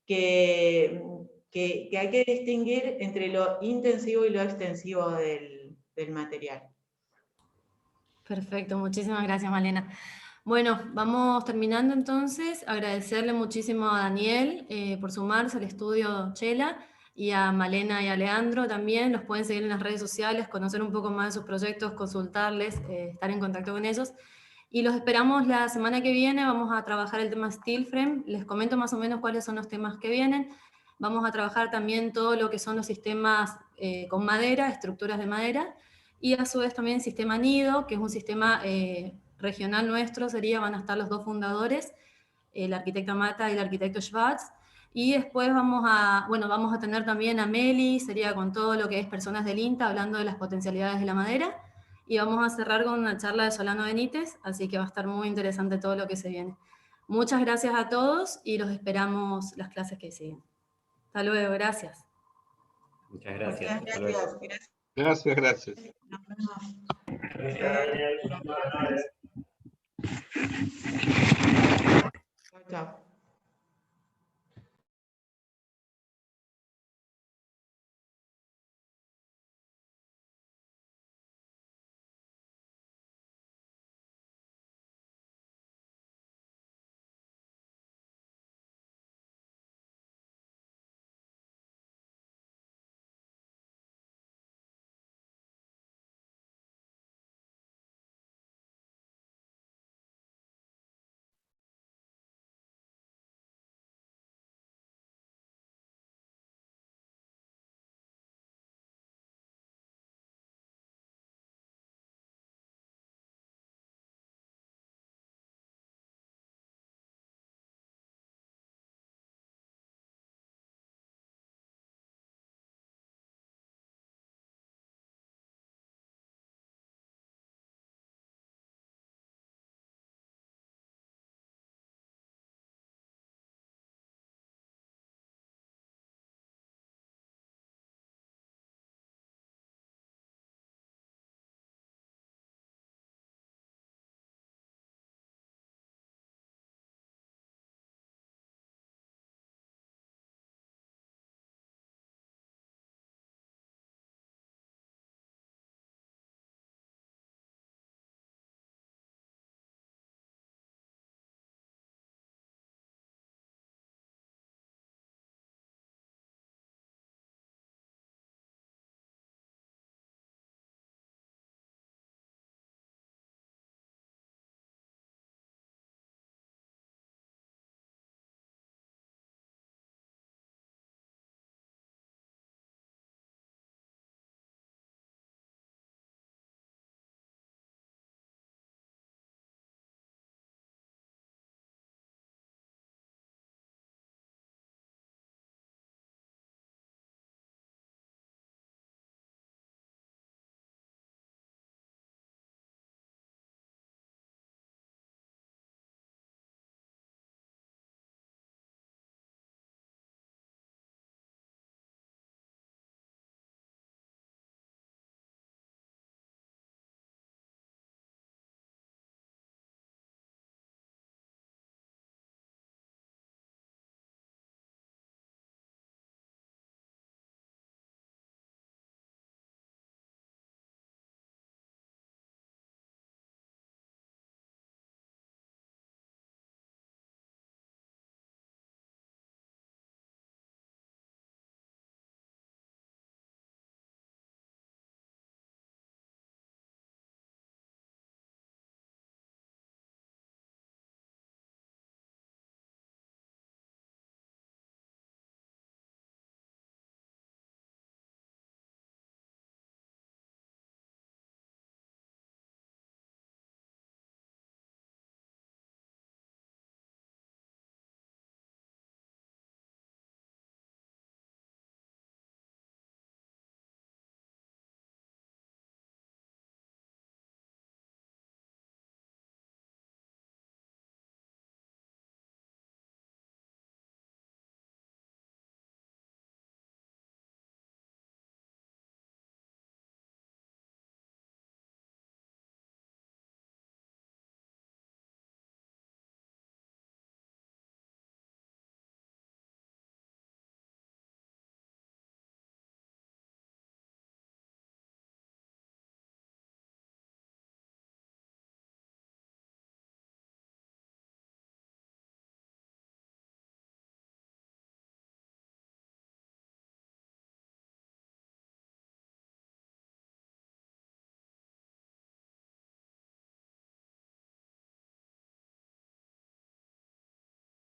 hay que distinguir entre lo intensivo y lo extensivo del material. Perfecto, muchísimas gracias, Malena. Bueno, vamos terminando entonces. Agradecerle muchísimo a Daniel por sumarse al estudio Chela, y a Malena y a Leandro también. Los pueden seguir en las redes sociales, conocer un poco más de sus proyectos, consultarles, estar en contacto con ellos. Y los esperamos la semana que viene. Vamos a trabajar el tema Steel Frame. Les comento más o menos cuáles son los temas que vienen. Vamos a trabajar también todo lo que son los sistemas con madera, estructuras de madera, y a su vez también sistema nido, que es un sistema regional nuestro van a estar los dos fundadores, la arquitecta Mata y el arquitecto Schwartz, y después vamos a tener también a Meli, sería con todo lo que es personas del INTA, hablando de las potencialidades de la madera, y vamos a cerrar con una charla de Solano Benítez, así que va a estar muy interesante todo lo que se viene. Muchas gracias a todos y los esperamos las clases que siguen. Hasta luego, gracias. Muchas gracias. Muchas Hasta luego. gracias. Gracias. Nos vemos. Gracias, Daniel. Chao, chao.